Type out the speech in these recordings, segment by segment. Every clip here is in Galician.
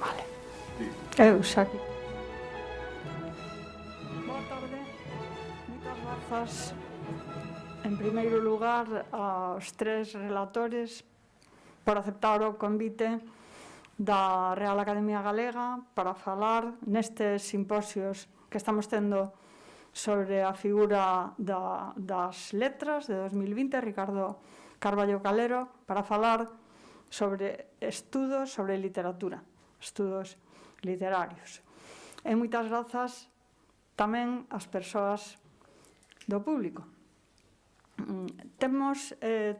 Vale. Eu xa aquí. Boa tarde. Moitas grazas. En primeiro lugar, aos tres relatores por aceptar o convite da Real Academia Galega para falar nestes simposios que estamos tendo sobre a figura das letras de 2020, Ricardo Carballo Calero, para falar sobre estudos sobre literatura, estudos literarios. E moitas grazas tamén ás persoas do público. Temos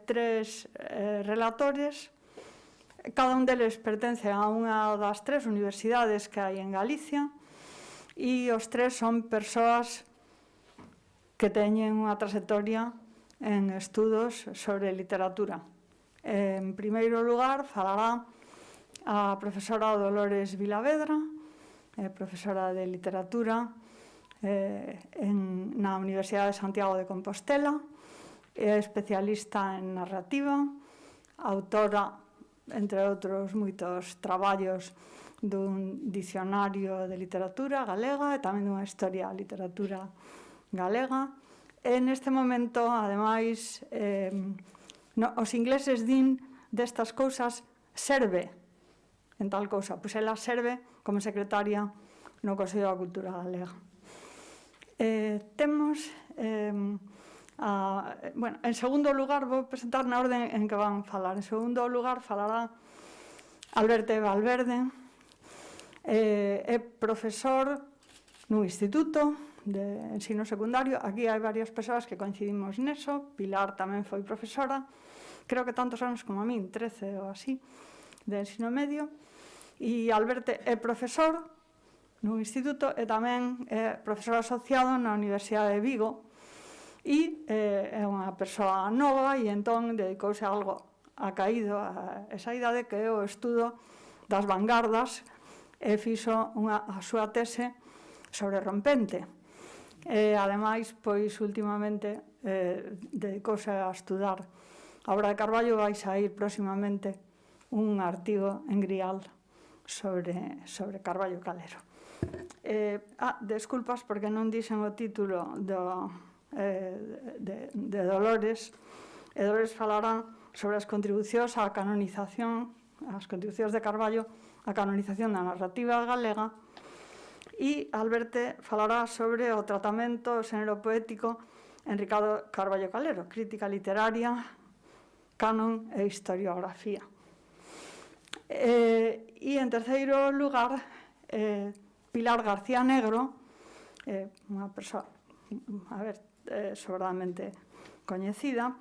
tres relatores, cada un deles pertence a unha das tres universidades que hai en Galicia e os tres son persoas que teñen unha trayectoria en estudos sobre literatura. En primeiro lugar, falará a profesora Dolores Vilavedra, profesora de literatura na Universidade de Santiago de Compostela, é especialista en narrativa, autora, entre outros moitos traballos, dun dicionario de literatura galega e tamén dunha historia da literatura galega. E neste momento, ademais, os ingleses din destas cousas serve en tal cousa, pois ela serve como secretaria no Consello da Cultura Galega. Temos, en segundo lugar, vou presentar na orden en que van falar. En segundo lugar, falará Alberto Valverde, é profesor nun instituto de ensino secundario. Aquí hai varias persoas que coincidimos neso. Pilar tamén foi profesora, creo que tantos anos como a min, 13 ou así, de ensino medio. E Alberto é profesor nun instituto e tamén é profesor asociado na Universidade de Vigo e é unha persoa nova e entón dedicouse a algo acaído a esa idade, que é o estudo das vanguardas, e fixo a súa tese sobre Rompente. Ademais, pois, últimamente dedicouse a estudar a obra de Carballo. Vai sair próximamente un artigo en Grial sobre Carballo Calero. Desculpas porque non dixen o título de Dolores. Dolores falará sobre as contribucións á canonización, as contribucións de Carballo á canonización da narrativa galega, e Alberto falará sobre o tratamento do xénero poético en Ricardo Carballo Calero, crítica literaria, canon e historiografía. E en terceiro lugar, Pilar García Negro, unha persoa sobradamente coñecida,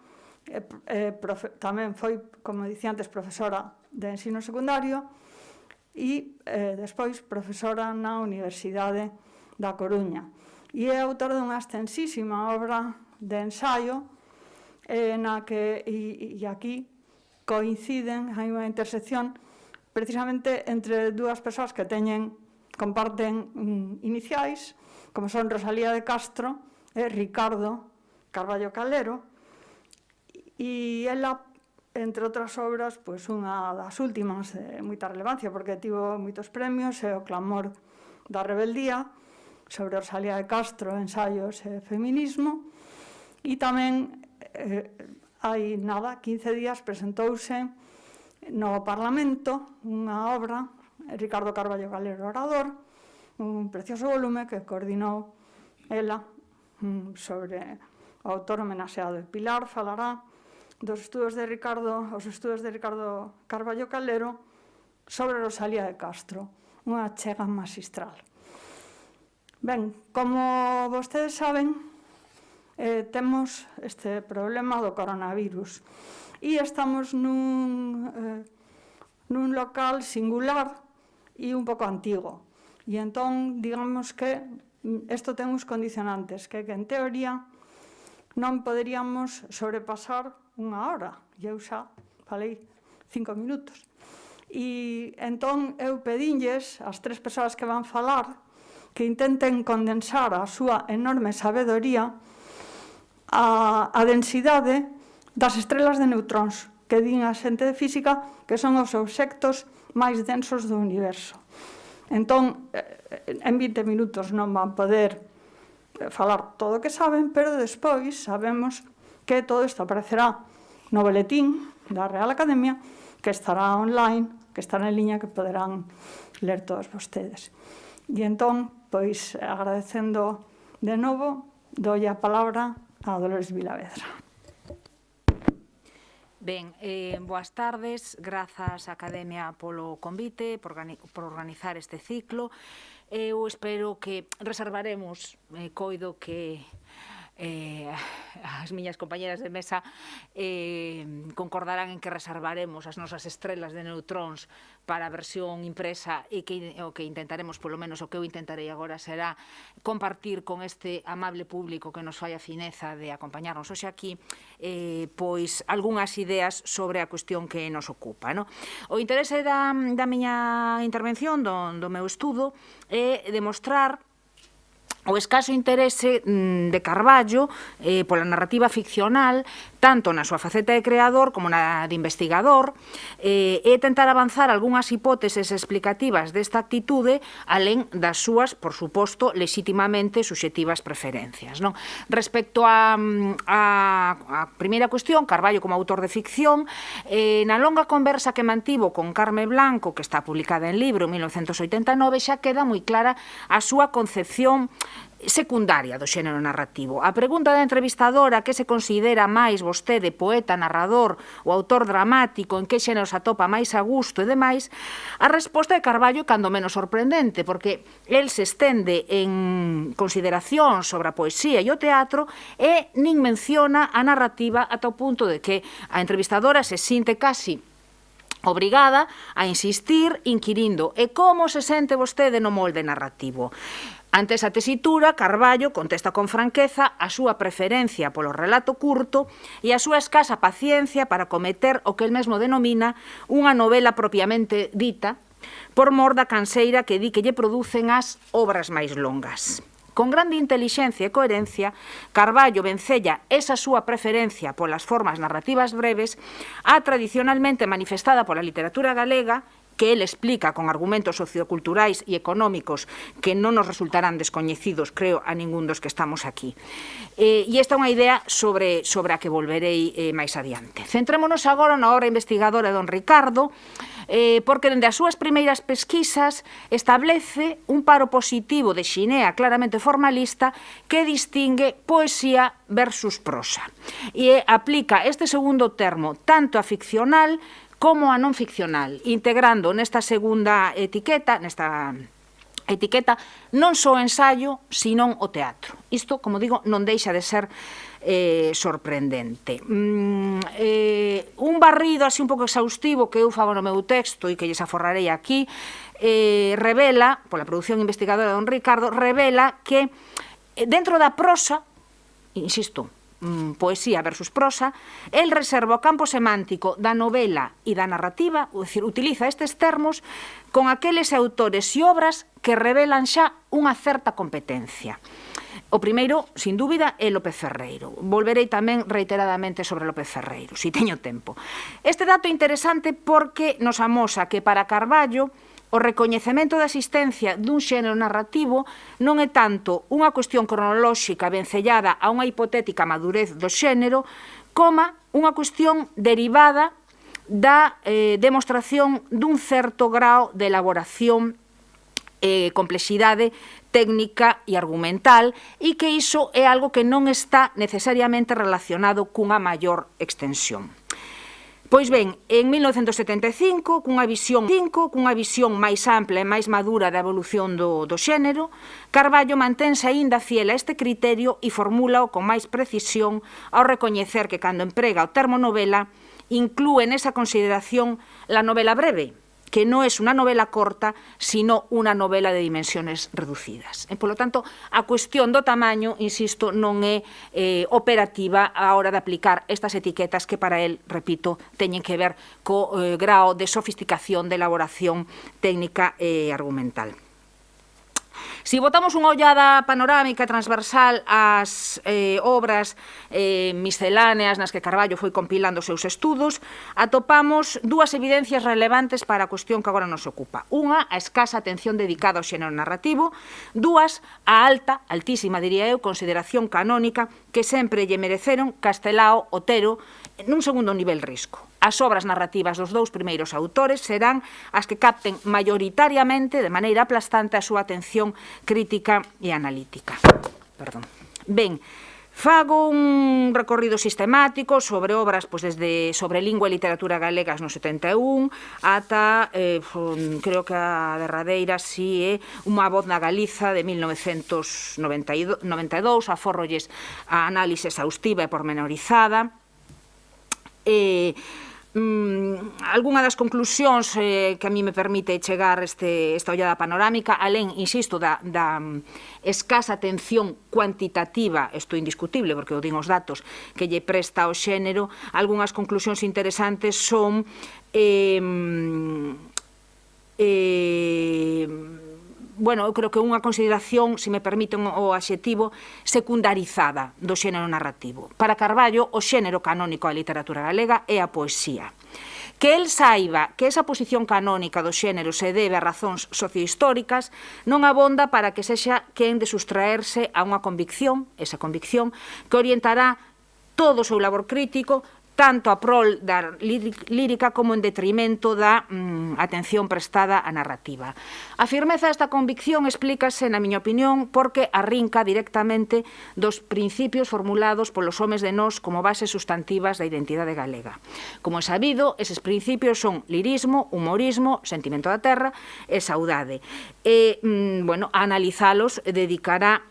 tamén foi, como dicía antes, profesora de ensino secundario e despois profesora na Universidade da Coruña. E é autor dunha extensísima obra de ensaio na que, e aquí coinciden, hai unha intersección precisamente entre dúas persoas que comparten iniciais, como son Rosalía de Castro e Ricardo Carballo Calero, e ela, entre outras obras, pois unha das últimas de moita relevancia, porque tivo moitos premios, é O clamor da rebeldía, sobre Rosalía de Castro, ensaios e feminismo, e tamén hai 15 días presentouse no Parlamento unha obra, Ricardo Carballo Calero Orador, un precioso volume que coordinou ela sobre o autor homenaxeado. Pilar falará os estudos de Ricardo Carballo Calero sobre Rosalía de Castro, unha achega magistral. Ben, como vostedes saben, temos este problema do coronavirus e estamos nun local singular e un pouco antigo. E entón, digamos que isto ten uns condicionantes, que en teoría non poderíamos sobrepasar unha hora. E eu xa falei 5 minutos. E entón eu pedinlles ás 3 persoas que van falar que intenten condensar a súa enorme sabedoría a densidade das estrelas de neutróns, que din a xente de física que son os obxectos máis densos do universo. Entón, en 20 minutos non van poder falar todo o que saben, pero despois sabemos que todo isto aparecerá no boletín da Real Academia, que estará online, que estará en liña, que poderán ler todos vostedes. E entón, pois, agradecendo de novo, doy a palabra a Dolores Vilavedra. Ben, boas tardes, grazas á Academia polo convite, por organizar este ciclo. Eu espero que reservaremos, coido que as miñas compañeras de mesa concordarán en que reservaremos as nosas estrelas de neutróns para a versión impresa e o que intentaremos, polo menos o que eu intentarei agora, será compartir con este amable público que nos fai a fineza de acompañarnos hoxe aquí pois algunhas ideas sobre a cuestión que nos ocupa. O interese da miña intervención, do meu estudo, é demostrar o escaso interese de Carballo pola narrativa ficcional, tanto na súa faceta de creador como na de investigador, e tentar avanzar algunhas hipóteses explicativas desta actitude, alén das súas, por suposto, legitimamente subxectivas preferencias. Respecto á primeira cuestión, Carballo como autor de ficción, na longa conversa que mantivo con Carme Blanco, que está publicada en libro en 1989, xa queda moi clara a súa concepción secundaria do xénero narrativo. A pregunta da entrevistadora, que se considera máis vostede poeta, narrador ou autor dramático, en que xénero se atopa máis a gusto e demais, a resposta de Carballo é cando menos sorprendente, porque el se estende en consideración sobre a poesía e o teatro e nin menciona a narrativa ata o punto de que a entrevistadora se sinte casi obrigada a insistir inquirindo e como se sente vostede no molde narrativo. Ante esa tesitura, Carballo contesta con franqueza a súa preferencia polo relato curto e a súa escasa paciencia para cometer o que el mesmo denomina unha novela propiamente dita, por mor da canseira que di que lle producen as obras máis longas. Con grande intelixencia e coherencia, Carballo vencella esa súa preferencia polas formas narrativas breves a tradicionalmente manifestada pola literatura galega, que el explica con argumentos socioculturais e económicos que non nos resultarán descoñecidos, creo, a ningún dos que estamos aquí. E esta é unha idea sobre a que volverei máis adiante. Centrémonos agora na obra investigadora de don Ricardo, porque dende as súas primeiras pesquisas establece un paro positivo de xinea claramente formalista que distingue poesía versus prosa. E aplica este segundo termo tanto a ficcional como a non ficcional, integrando nesta segunda etiqueta, non só o ensaio, senón o teatro. Isto, como digo, non deixa de ser sorprendente. Un barrido así un pouco exhaustivo que eu fago no meu texto e que lles aforrarei aquí, revela, pola produción investigadora de don Ricardo, revela que dentro da prosa, insisto, poesía versus prosa, el reserva o campo semántico da novela e da narrativa, é dicir, utiliza estes termos con aqueles autores e obras que revelan xa unha certa competencia. O primeiro, sin dúbida, é López Ferreiro. Volverei tamén reiteradamente sobre López Ferreiro, si teño tempo. Este dato é interesante porque nos amosa que para Carballo o recoñecemento da existencia dun xénero narrativo non é tanto unha cuestión cronolóxica vencellada a unha hipotética madurez do xénero, como unha cuestión derivada da demostración dun certo grao de elaboración e complexidade técnica e argumental, e que iso é algo que non está necesariamente relacionado cunha maior extensión. Pois ben, en 1975, cunha visión máis ampla e máis madura da evolución do xénero, Carballo mantense aínda fiel a este criterio e formúlao con máis precisión ao recoñecer que cando emprega o termo novela, inclúe nesa consideración la novela breve, que non é unha novela corta, sino unha novela de dimensiones reducidas. E, polo tanto, a cuestión do tamaño, insisto, non é operativa a hora de aplicar estas etiquetas que para él, repito, teñen que ver co grao de sofisticación de elaboración técnica e argumental. Si botamos unha ollada panorámica transversal ás obras misceláneas nas que Carballo foi compilando os seus estudos, atopamos dúas evidencias relevantes para a cuestión que agora nos ocupa. Unha, a escasa atención dedicada ao xénero narrativo. Dúas, a altísima, diría eu, consideración canónica que sempre lle mereceron Castelao, Otero, nun segundo nivel risco. As obras narrativas dos dous primeiros autores serán as que capten maioritariamente, de maneira aplastante, a súa atención crítica e analítica. Ben, fago un recorrido sistemático sobre obras desde sobre lingua e literatura galegas no 71 ata, creo que a derradeira si é Unha voz na Galiza de 1992, aforrolles a análise exhaustiva e pormenorizada. Algunha das conclusións que a mí me permite chegar esta ollada panorámica, alén, insisto, da escasa atención cuantitativa, isto é indiscutible porque o din os datos, que lle presta ao xénero, algunhas conclusións interesantes son bueno, eu creo que unha consideración, se me permiten o adxetivo, secundarizada do xénero narrativo. Para Carballo, o xénero canónico da literatura galega é a poesía. Que el saiba que esa posición canónica do xénero se debe a razóns sociohistóricas non abonda para que sexa quen de sustraerse a unha convicción, esa convicción, que orientará todo o seu labor crítico tanto a prol da lírica como en detrimento da atención prestada á narrativa. A firmeza desta convicción explícase, na miña opinión, porque arrinca directamente dos principios formulados polos homes de nós como bases sustantivas da identidade galega. Como é sabido, eses principios son lirismo, humorismo, sentimento da terra e saudade. E, bueno, a analizalos dedicarán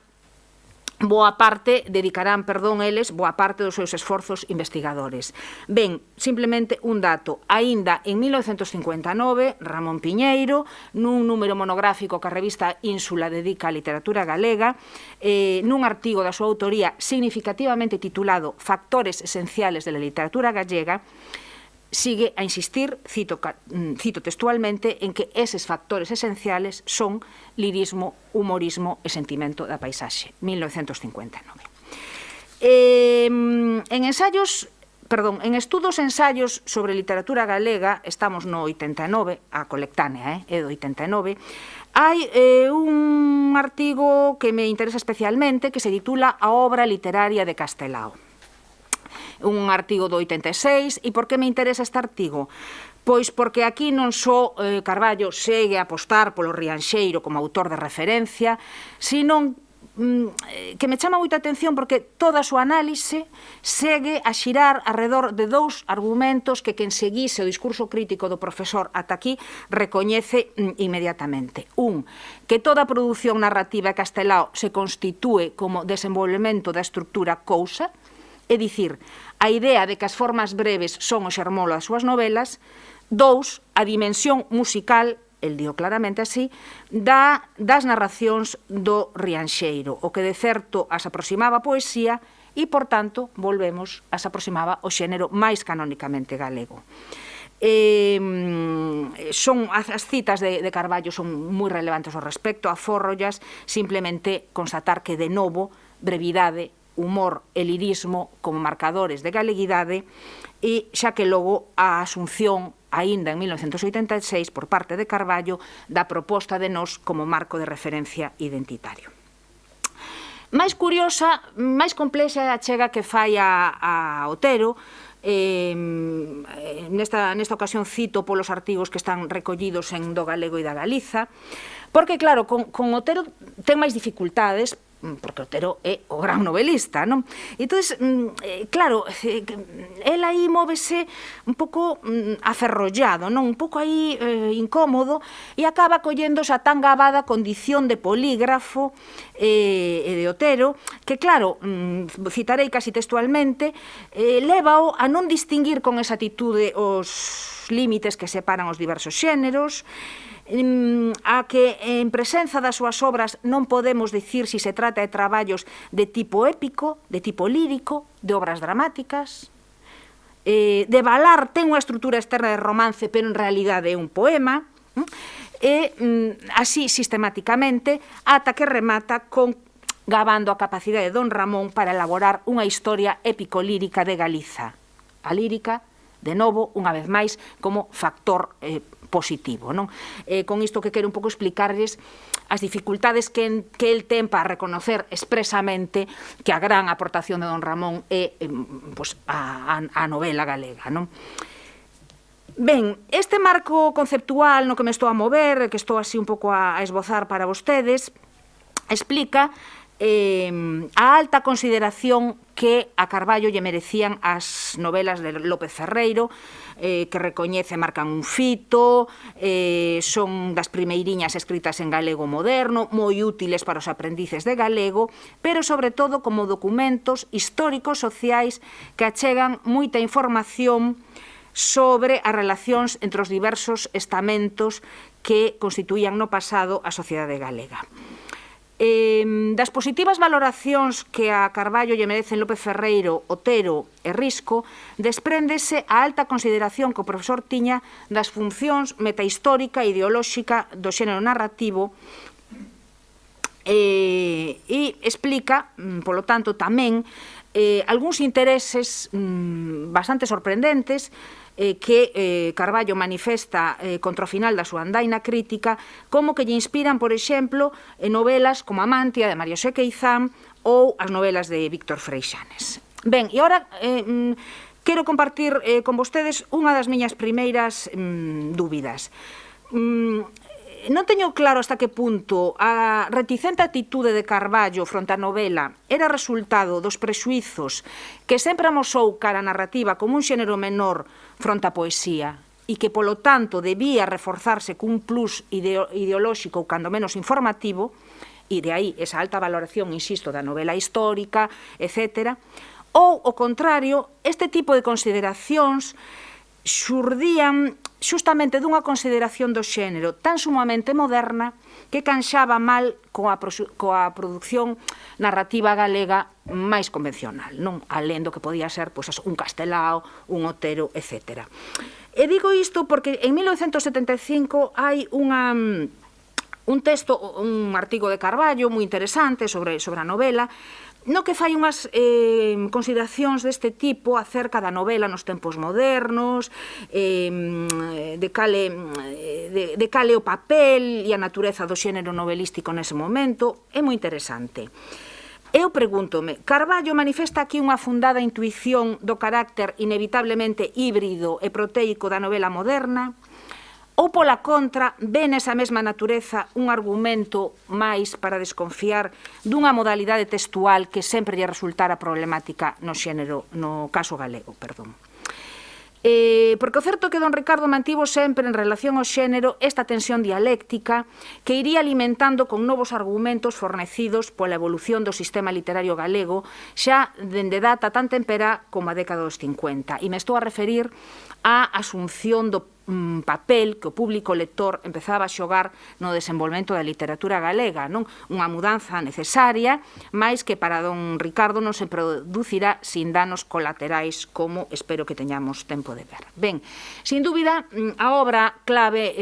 boa parte dos seus esforzos investigadores. Ben, simplemente un dato. Aínda en 1959, Ramón Piñeiro, nun número monográfico que a revista Ínsula dedica á literatura galega, nun artigo da súa autoría significativamente titulado Factores esenciales de la literatura gallega, sigue a insistir, cito textualmente, en que eses factores esenciales son lirismo, humorismo e sentimento da paisaxe, 1959. En estudos e ensaios sobre literatura galega, estamos no 89, a colectánea é do 89, hai un artigo que me interesa especialmente que se titula A obra literaria de Castelao. Un artigo do 86, e por que me interesa este artigo? Pois porque aquí non só Carballo segue a apostar polo Rianxeiro como autor de referencia, sino que me chama moita atención porque toda a súa análise segue a xirar arredor de dous argumentos que quen seguise o discurso crítico do profesor ata aquí recoñece inmediatamente. Un, que toda a produción narrativa de Castelao se constitúe como desenvolvemento da estrutura cousa, é dicir, a idea de que as formas breves son o xermolo das súas novelas. 2, a dimensión musical, el dio claramente así, das narracións do Rianxeiro, o que de certo as aproximaba a poesía e, por tanto, volvemos, as aproximaba o xénero máis canónicamente galego. As citas de Carballo son moi relevantes ao respecto, afórrollas, simplemente constatar que, de novo, brevidade, humor e lirismo como marcadores de galeguidade, e xa que logo a asunción, aínda en 1986, por parte de Carballo, da proposta de Nós como marco de referencia identitario. Máis curiosa, máis complexa é a chega que fai a Otero. Nesta ocasión cito polos artigos que están recollidos en Do Galego e da Galiza, porque, claro, con Otero ten máis dificultades, porque Otero é o gran novelista, non? Entón, claro, el aí móvese un pouco aferrollado, non? Un pouco aí incómodo, e acaba colléndose a tan gabada condición de polígrafo de Otero, que, claro, citarei casi textualmente, lévao a non distinguir con exactitude os límites que separan os diversos xéneros, a que en presenza das súas obras non podemos dicir si se trata de traballos de tipo épico, de tipo lírico, de obras dramáticas. De Valar ten unha estrutura externa de romance, pero en realidade é un poema, e así sistemáticamente, ata que remata con gabando a capacidade de Don Ramón para elaborar unha historia épico-lírica de Galiza. A lírica, de novo, unha vez máis, como factor positivo, non? Con isto que quero un pouco explicarles as dificultades que el ten para reconocer expresamente que a gran aportación de Don Ramón é a novela galega, non? Ben, este marco conceptual no que me estou a mover, que estou así un pouco a esbozar para vostedes, explica a alta consideración que a Carballo lle merecían as novelas de López Ferreiro, que recoñece marcan un fito, son das primeiriñas escritas en galego moderno, moi útiles para os aprendices de galego, pero sobre todo como documentos históricos sociais que achegan moita información sobre as relacións entre os diversos estamentos que constituían no pasado a sociedade galega. Das positivas valoracións que a Carballo lle merecen López Ferreiro, Otero e Risco, despréndese a alta consideración que o profesor tiña das funcións metahistórica e ideolóxica do xénero narrativo e explica, polo tanto, tamén algúns intereses bastante sorprendentes que Carballo manifesta contra o final da súa andaina crítica, como que lle inspiran, por exemplo, novelas como Amantia, de Mario Sequeizán, ou as novelas de Víctor Freixanes. Ben, e agora quero compartir con vostedes unha das miñas primeiras dúbidas. Non teño claro hasta que punto a reticente atitude de Carballo fronte á novela era resultado dos prexuizos que sempre amosou cara a narrativa como un xénero menor fronte á poesía e que, polo tanto, debía reforzarse cun plus ideolóxico ou, cando menos, informativo, e de aí esa alta valoración, insisto, da novela histórica, etc. Ou, ao contrario, este tipo de consideracións xurdían xustamente dunha consideración do xénero tan sumamente moderna que canxaba mal coa produción narrativa galega máis convencional, non? Alén do que podía ser un Castelao, un Otero, etc. E digo isto porque en 1975 hai un texto, un artigo de Carballo moi interesante sobre a novela, no que fai unhas consideracións deste tipo acerca da novela nos tempos modernos, de cale o papel e a natureza do xénero novelístico nese momento. É moi interesante. Eu pregúntome, Carballo manifesta aquí unha fundada intuición do carácter inevitablemente híbrido e proteico da novela moderna? Ou, pola contra, ve nesa mesma natureza un argumento máis para desconfiar dunha modalidade textual que sempre lle resultara problemática no caso galego, perdón. Porque o certo é que don Ricardo mantivo sempre en relación ao xénero esta tensión dialéctica que iría alimentando con novos argumentos fornecidos pola evolución do sistema literario galego xa dende data tan tempera como a década dos 50. E me estou a referir á asunción do papel que o público lector empezaba a xogar no desenvolvemento da literatura galega, non? Unha mudanza necesaria, mais que para don Ricardo non se producirá sin danos colaterais, como espero que teñamos tempo de ver. Ben, sin dúbida, a obra clave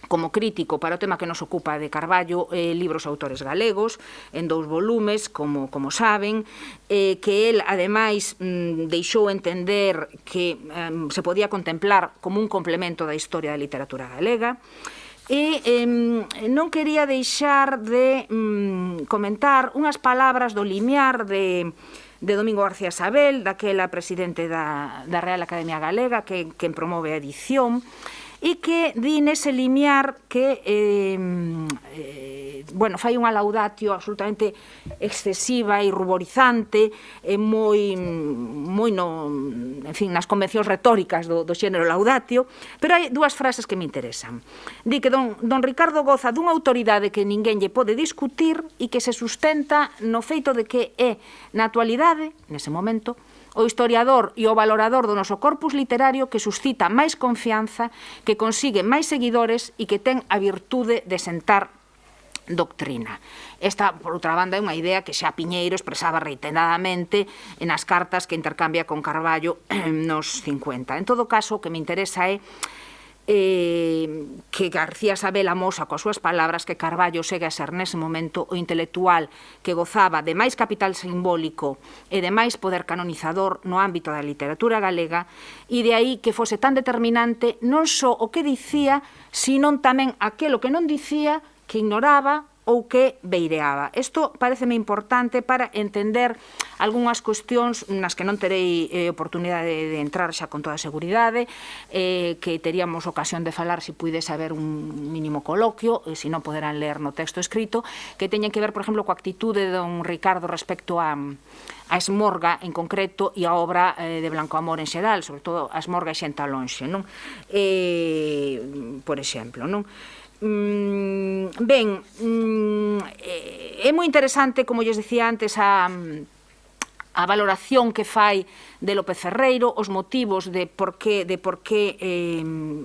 como crítico para o tema que nos ocupa de Carballo, libros autores galegos, en 2 volumes, como saben, que el, ademais, deixou entender que se podía contemplar como un complemento da historia da literatura galega, e non quería deixar de comentar unhas palabras do limiar de Domingo García Sabel, daquela presidente da Real Academia Galega, que promove a edición, e que di nese limiar que fai unha laudatio absolutamente excesiva e ruborizante, moi nas convencións retóricas do xénero laudatio, pero hai 2 frases que me interesan. Di que don Ricardo goza dunha autoridade que ninguén lle pode discutir e que se sustenta no feito de que é, na actualidade, nese momento, o historiador e o valorador do noso corpus literario que suscita máis confianza, que consigue máis seguidores e que ten a virtude de sentar doctrina. Esta, por outra banda, é unha idea que xa Piñeiro expresaba reiteradamente nas cartas que intercambia con Carballo nos 50. En todo caso, o que me interesa é que García Sabel amosa coas súas palabras que Carballo segue a ser nese momento o intelectual que gozaba de máis capital simbólico e de máis poder canonizador no ámbito da literatura galega, e de aí que fose tan determinante non só o que dicía, sino tamén aquilo que non dicía, que ignoraba ou que beireaba. Isto pareceme importante para entender algunhas cuestións nas que non terei oportunidade de entrar xa con toda a seguridade, que teríamos ocasión de falar se puidese haber un mínimo coloquio, e se non poderán ler no texto escrito, que teñen que ver, por exemplo, coa actitude de don Ricardo respecto a Esmorga en concreto e a obra de Blanco Amor en xeral, sobre todo a Esmorga e Xenta Lonxe, non? Por exemplo, non? Ben, é moi interesante, como lles dicía antes, a valoración que fai de López Ferreiro, os motivos de por que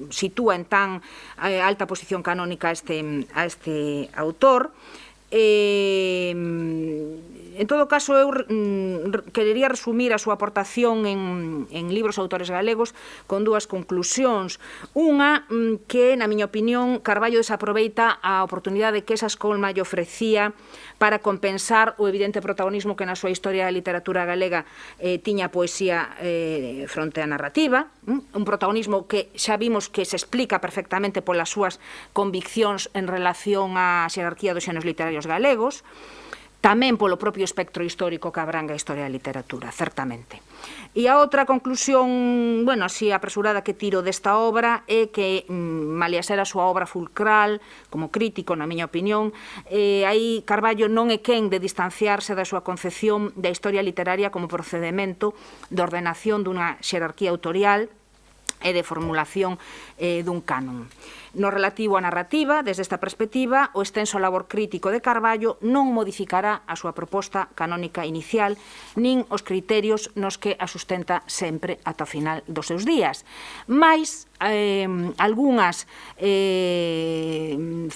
sitúa en tan alta posición canónica a este autor. En todo caso, eu querería resumir a súa aportación en libros autores galegos con 2 conclusións. Unha, que, na miña opinión, Carballo desaproveita a oportunidade que esa escolma lle ofrecía para compensar o evidente protagonismo que na súa historia da literatura galega tiña a poesía fronte á narrativa, un protagonismo que xa vimos que se explica perfectamente polas súas conviccións en relación á xerarquía dos xéneros literarios galegos, tamén polo propio espectro histórico que abranga a historia da literatura, certamente. E a outra conclusión, así apresurada que tiro desta obra é que, malia ser a súa obra fulcral, como crítico, na miña opinión, aí Carballo non é quen de distanciarse da súa concepción da historia literaria como procedimento de ordenación dunha xerarquía autorial e de formulación dun canon. No relativo á narrativa, desde esta perspectiva, o extenso labor crítico de Carballo non modificará a súa proposta canónica inicial, nin os criterios nos que a sustenta sempre ata o final dos seus días. Mais, algunhas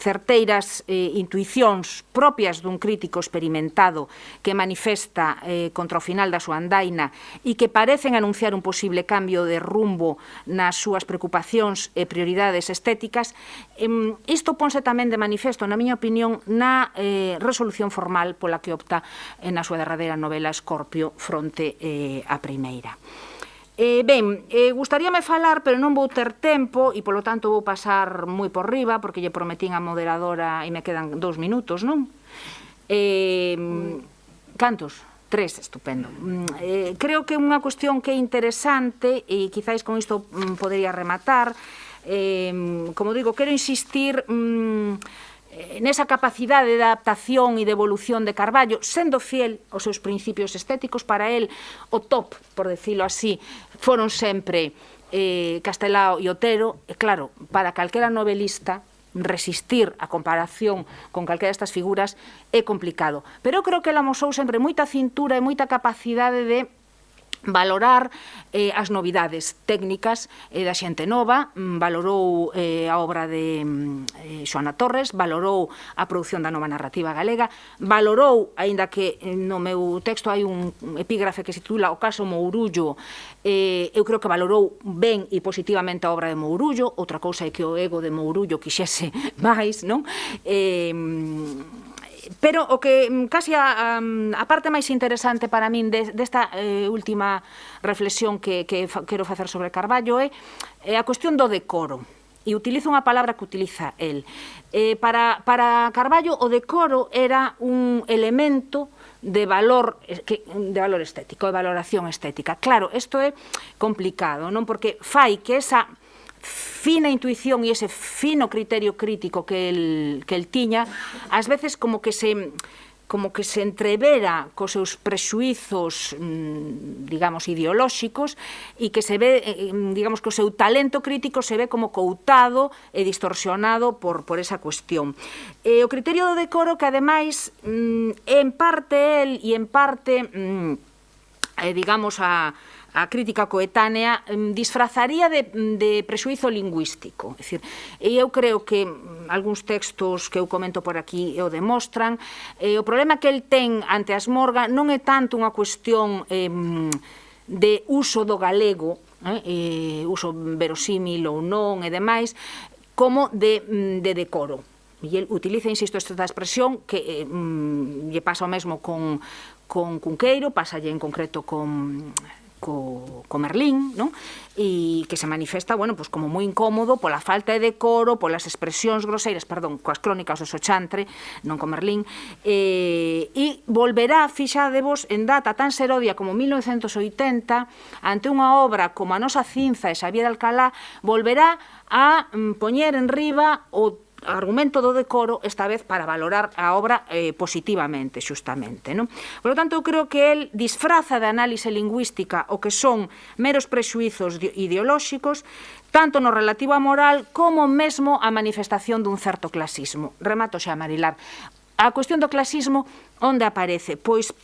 certeiras intuicións propias dun crítico experimentado que manifesta contra o final da súa andaina e que parecen anunciar un posible cambio de rumbo nas súas preocupacións e prioridades estéticas, isto ponse tamén de manifesto, na miña opinión, na resolución formal pola que opta na súa derradeira novela Escorpio fronte á primeira. Ben, gustaríame falar, pero non vou ter tempo e, polo tanto, vou pasar moi por riba, porque lle prometín a moderadora e me quedan 2 minutos, non? Cantos? 3, estupendo. Creo que unha cuestión que é interesante, e quizáis con isto podería rematar, como digo, quero insistir nesa capacidade de adaptación e de evolución de Carballo, sendo fiel aos seus principios estéticos, para el o top, por decirlo así, foron sempre Castelao e Otero, e claro, para calquera novelista resistir a comparación con calquera destas figuras é complicado. Pero eu creo que ele amosou sempre moita cintura e moita capacidade de valorar as novidades técnicas da xente nova, valorou a obra de Xoana Torres, valorou a produción da nova narrativa galega, valorou, aínda que no meu texto hai un epígrafe que se titula O caso Mourullo, eu creo que valorou ben e positivamente a obra de Mourullo. Outra cousa é que o ego de Mourullo quixese máis, non? Pero o que casi a parte máis interesante para min desta última reflexión que quero facer sobre Carballo é a cuestión do decoro. E utilizo unha palabra que utiliza el. Para Carballo o decoro era un elemento de valor estético, de valoración estética. Claro, isto é complicado, non? Porque fai que esa fina intuición e ese fino criterio crítico que el tiña, ás veces como que se entrevera cos seus prexuizos, digamos, ideolóxicos, e que se ve, digamos, que o seu talento crítico se ve como coutado e distorsionado por esa cuestión. O criterio do decoro, que ademais, en parte el e en parte, digamos, a crítica coetánea disfrazaría de prexuízo lingüístico. É dicir, eu creo que algúns textos que eu comento por aquí o demostran. O problema que el ten ante Asmorga non é tanto unha cuestión de uso do galego, uso verosímil ou non e demais, como de decoro. E el utiliza, insisto, esta expresión que lle pasa o mesmo con Cunqueiro, pasalle en concreto con Merlín, non? E que se manifesta, bueno, pues como moi incómodo pola falta de decoro, polas expresións groseiras, perdón, coas crónicas do Sochantre, non con Merlín, e volverá, fixadevos, en data tan serodia como 1980, ante unha obra como A nosa cinza de Xavier Alcalá, volverá a poñer en riba o argumento do decoro, esta vez para valorar a obra positivamente, xustamente, non? Por lo tanto, eu creo que el disfraza de análise lingüística o que son meros prexuizos ideolóxicos, tanto no relativo á moral como mesmo a manifestación dun certo clasismo. Remato xa, Marilar. A cuestión do clasismo, onde aparece? Pois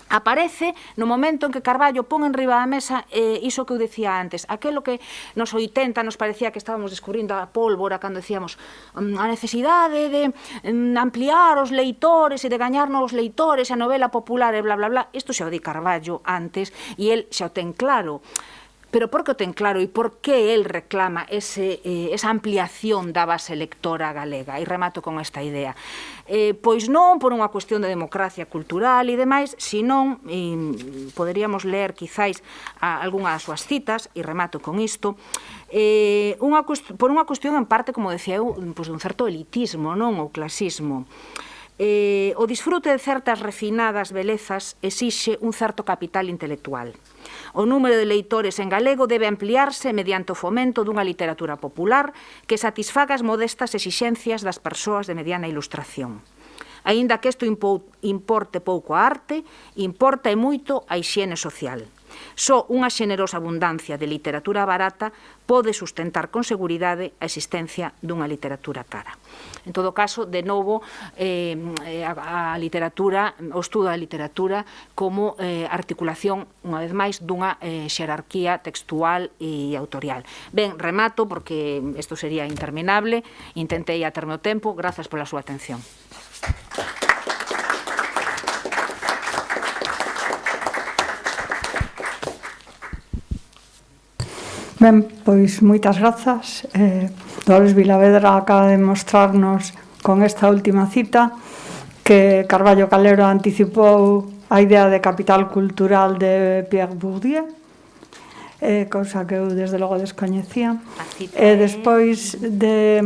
aparece no momento en que Carballo pon en riba da mesa iso que eu decía antes, aquelo que nos 80 nos parecía que estábamos descubrindo a pólvora cando decíamos a necesidade de ampliar os leitores e de gañar novos leitores, a novela popular e bla bla bla. Isto xa o di Carballo antes e el xa o ten claro. Pero por que o ten claro e por que el reclama esa ampliación da base lectora galega? E remato con esta idea. Pois non por unha cuestión de democracia cultural e demais, senón, poderíamos ler quizáis algunha das súas citas, e remato con isto, por unha cuestión en parte, como decía eu, dun certo elitismo, non? Ou clasismo. O disfrute de certas refinadas belezas exixe un certo capital intelectual. O número de leitores en galego debe ampliarse mediante o fomento dunha literatura popular que satisfaga as modestas exixencias das persoas de mediana ilustración. Aínda que isto importe pouco a arte, importa e moito a hixiene social. Só unha xenerosa abundancia de literatura barata pode sustentar con seguridade a existencia dunha literatura cara. En todo caso, de novo, a literatura, o estudo da literatura como articulación, unha vez máis, dunha xerarquía textual e autorial. Ben, remato, porque isto sería interminable, intentei aterme o tempo, grazas pola súa atención. Ben, pois moitas grazas. Dolores Vilavedra acaba de mostrarnos con esta última cita que Carballo Calero anticipou a idea de capital cultural de Pierre Bourdieu, cousa que eu desde logo descoñecía. E despois de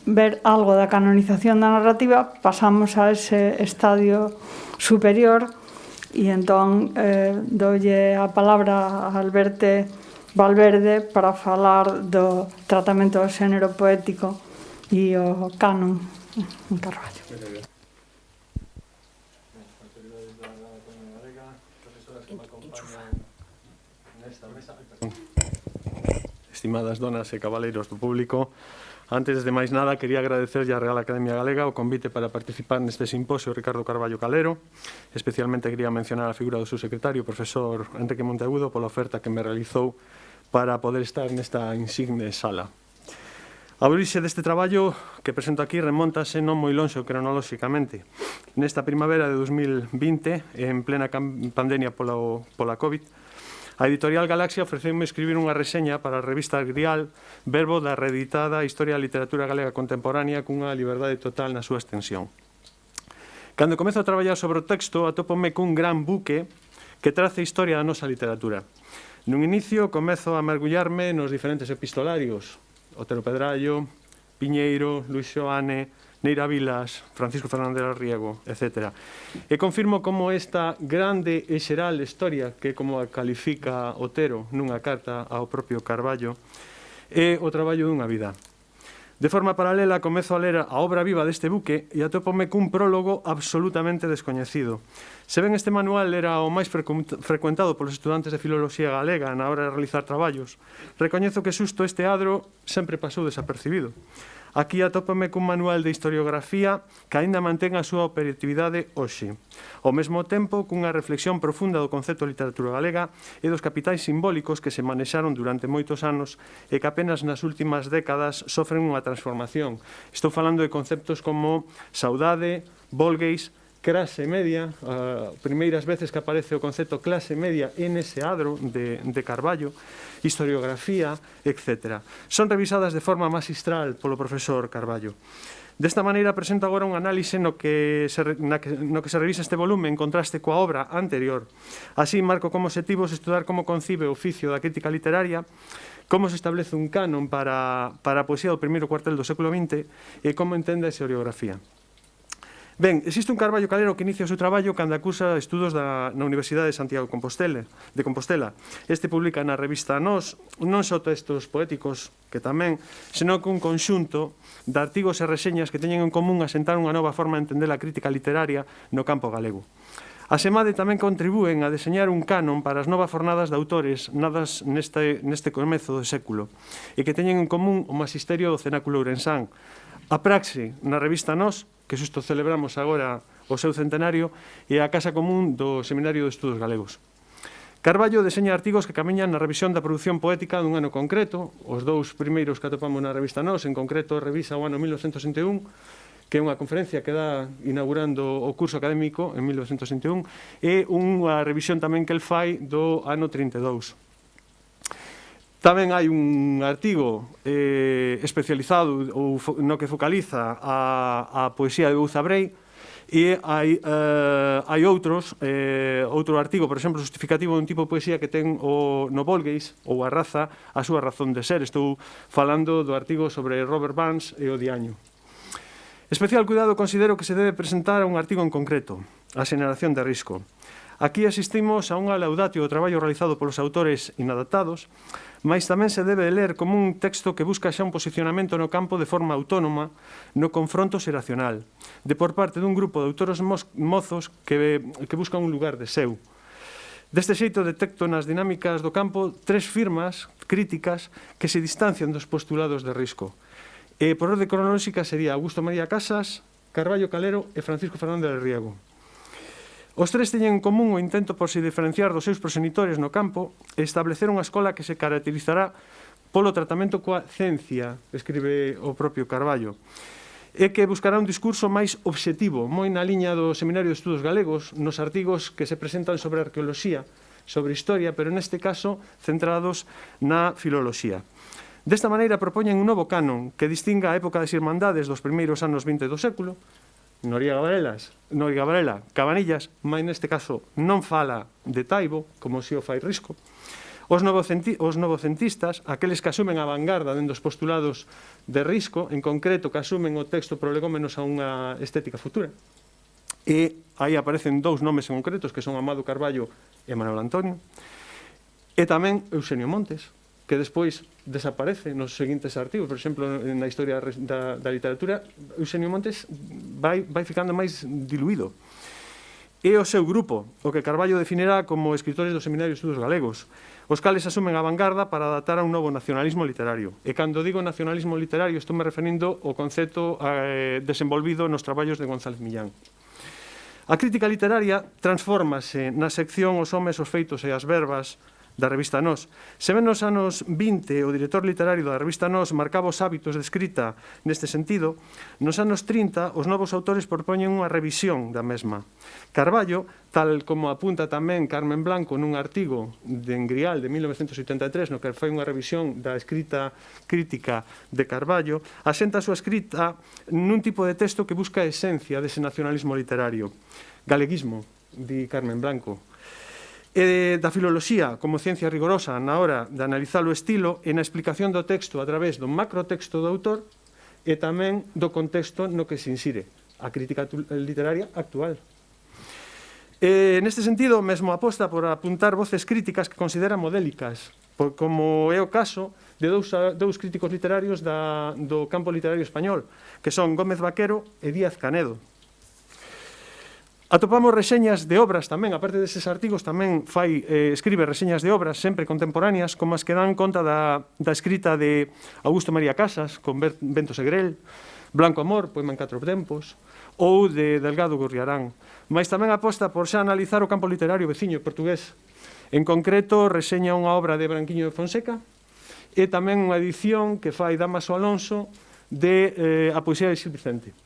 ver algo da canonización da narrativa, pasamos a ese estadio superior. E entón doulle a palabra a Alberte Valverde para falar do tratamento do xénero poético e o canon en Carballo. Estimadas donas e cabaleiros do público, antes de máis nada, quería agradecerlle á Real Academia Galega o convite para participar neste simposio Ricardo Carballo Calero. Especialmente quería mencionar a figura do seu secretario, o profesor Enrique Monteagudo, pola oferta que me realizou para poder estar nesta insigne sala. A orixe deste traballo que presento aquí remontase non moi lonxe cronolóxicamente. Nesta primavera de 2020, en plena pandemia pola COVID, a editorial Galaxia ofreceume escribir unha reseña para a revista Grial, verbo da reeditada Historia da Literatura Galega Contemporánea cunha liberdade total na súa extensión. Cando comezo a traballar sobre o texto, atópome cun gran buque que trace a historia da nosa literatura. Nun inicio, comezo a mergullarme nos diferentes epistolarios, Otero Pedrallo, Piñeiro, Luis Xoane, Neira Vilas, Francisco Fernández del Riego, etc. E confirmo como esta grande e xeral historia, que como a califica Otero nunha carta ao propio Carballo, é o traballo dunha vida. De forma paralela, comezo a ler a obra viva deste buque e atópome cun prólogo absolutamente descoñecido. Se ben este manual era o máis frecuentado polos estudantes de Filoloxía Galega na hora de realizar traballos, recoñezo que xusto este adro sempre pasou desapercibido. Aquí atópame cun manual de historiografía que aínda mantén a súa operatividade hoxe. Ao mesmo tempo, cunha reflexión profunda do concepto de literatura galega e dos capitais simbólicos que se manexaron durante moitos anos e que apenas nas últimas décadas sofren unha transformación. Estou falando de conceptos como saudade, volgueis, clase media, primeiras veces que aparece o concepto clase media en ese adro de Carballo, historiografía, etc. Son revisadas de forma magistral polo profesor Carballo. Desta maneira, presento agora un análise no que se revisa este volume en contraste coa obra anterior. Así, marco como obxectivos estudar como concibe o oficio da crítica literaria, como se establece un canon para a poesía do primeiro cuartel do século XX e como entende a historiografía. Ben, existe un Carballo Calero que inicia o seu traballo cando acusa estudos na Universidade de Santiago de Compostela. Este publica na revista Nós non só textos poéticos, que tamén, senón que un conxunto de artigos e reseñas que teñen en común asentar unha nova forma de entender a crítica literaria no campo galego. A SEMADE tamén contribúen a deseñar un canon para as novas fornadas de autores nadas neste comezo do século e que teñen en común o magisterio do cenáculo ourensán. A praxe na revista Nós, que xusto celebramos agora o seu centenario, e a Casa Común do Seminario de Estudos Galegos. Carballo deseña artigos que camiñan na revisión da produción poética dun ano concreto. Os dous primeiros que atopamos na revista Nós, en concreto revisa o ano 1961, que é unha conferencia que dá inaugurando o curso académico en 1961, e unha revisión tamén que el fai do ano 32. Tamén hai un artigo especializado no que focaliza a poesía de Bouza Brei e hai outro artigo, por exemplo, justificativo dun tipo de poesía que ten no Volgueis ou a raza a súa razón de ser. Estou falando do artigo sobre Robert Burns e o Diaño. Especial cuidado considero que se debe presentar a un artigo en concreto, a xeneración de risco. Aquí asistimos a unha laudatio do traballo realizado polos autores inadaptados, mas tamén se debe ler como un texto que busca xa un posicionamento no campo de forma autónoma no confronto xeracional, de por parte dun grupo de autores mozos que buscan un lugar de seu. Deste xeito detecto nas dinámicas do campo tres firmas críticas que se distancian dos postulados de risco. Por orde cronolóxica sería Augusto María Casas, Carballo Calero e Francisco Fernández del Riego. Os tres teñen en común o intento por se diferenciar dos seus proxenitores no campo e establecer unha escola que se caracterizará polo tratamento coa ciencia, escribe o propio Carballo, e que buscará un discurso máis obxectivo, moi na liña do Seminario de Estudos Galegos, nos artigos que se presentan sobre arqueoloxía, sobre historia, pero neste caso centrados na filoloxía. Desta maneira propoñen un novo canon que distinga a época das irmandades dos primeiros anos 20 do século, Noriega Varela, Cabanillas, mas neste caso non fala de Taibo, como si o fai Risco. Os novocentistas, aqueles que asumen a vanguarda dentro dos postulados de Risco, en concreto que asumen o texto prolegómenos a unha estética futura. E aí aparecen dous nomes en concretos, que son Amado Carballo e Manuel Antonio. E tamén Eusenio Montes, que despois desaparece nos seguintes artigos. Por exemplo, na historia da literatura, Eusenio Montes vai ficando máis diluído. E o seu grupo, o que Carballo definirá como escritores do Seminario de Estudos Galegos, os cales asumen a vanguarda para adaptar a un novo nacionalismo literario. E cando digo nacionalismo literario, estou me referindo ao concepto desenvolvido nos traballos de González Millán. A crítica literaria transfórmase na sección Os homes, os feitos e as verbas da revista Nós. Se ben nos anos 20 o director literario da revista Nós marcaba os hábitos de escrita neste sentido, nos anos 30 os novos autores propoñen unha revisión da mesma. Carballo, tal como apunta tamén Carmen Blanco nun artigo de Engrial de 1983, no que foi unha revisión da escrita crítica de Carballo, asenta a súa escrita nun tipo de texto que busca a esencia dese nacionalismo literario. Galeguismo, di Carmen Blanco. E da filoloxía como ciencia rigorosa na hora de analizar o estilo e na explicación do texto a través do macrotexto do autor e tamén do contexto no que se insire a crítica literaria actual. Neste sentido, mesmo aposta por apuntar voces críticas que considera modélicas, como é o caso de dous críticos literarios do campo literario español, que son Gómez Vaquero e Díaz Canedo. Atopamos reseñas de obras tamén, aparte deses artigos, tamén escribe reseñas de obras sempre contemporáneas, como as que dan conta da escrita de Augusto María Casas, con Bento Segrel, Blanco Amor, poema en 4 tempos, ou de Delgado Gurriarán. Mais tamén aposta por xa analizar o campo literario veciño portugués. En concreto, reseña unha obra de Branquiño de Fonseca e tamén unha edición que fai Damaso Alonso de A poesía de Gil Vicente.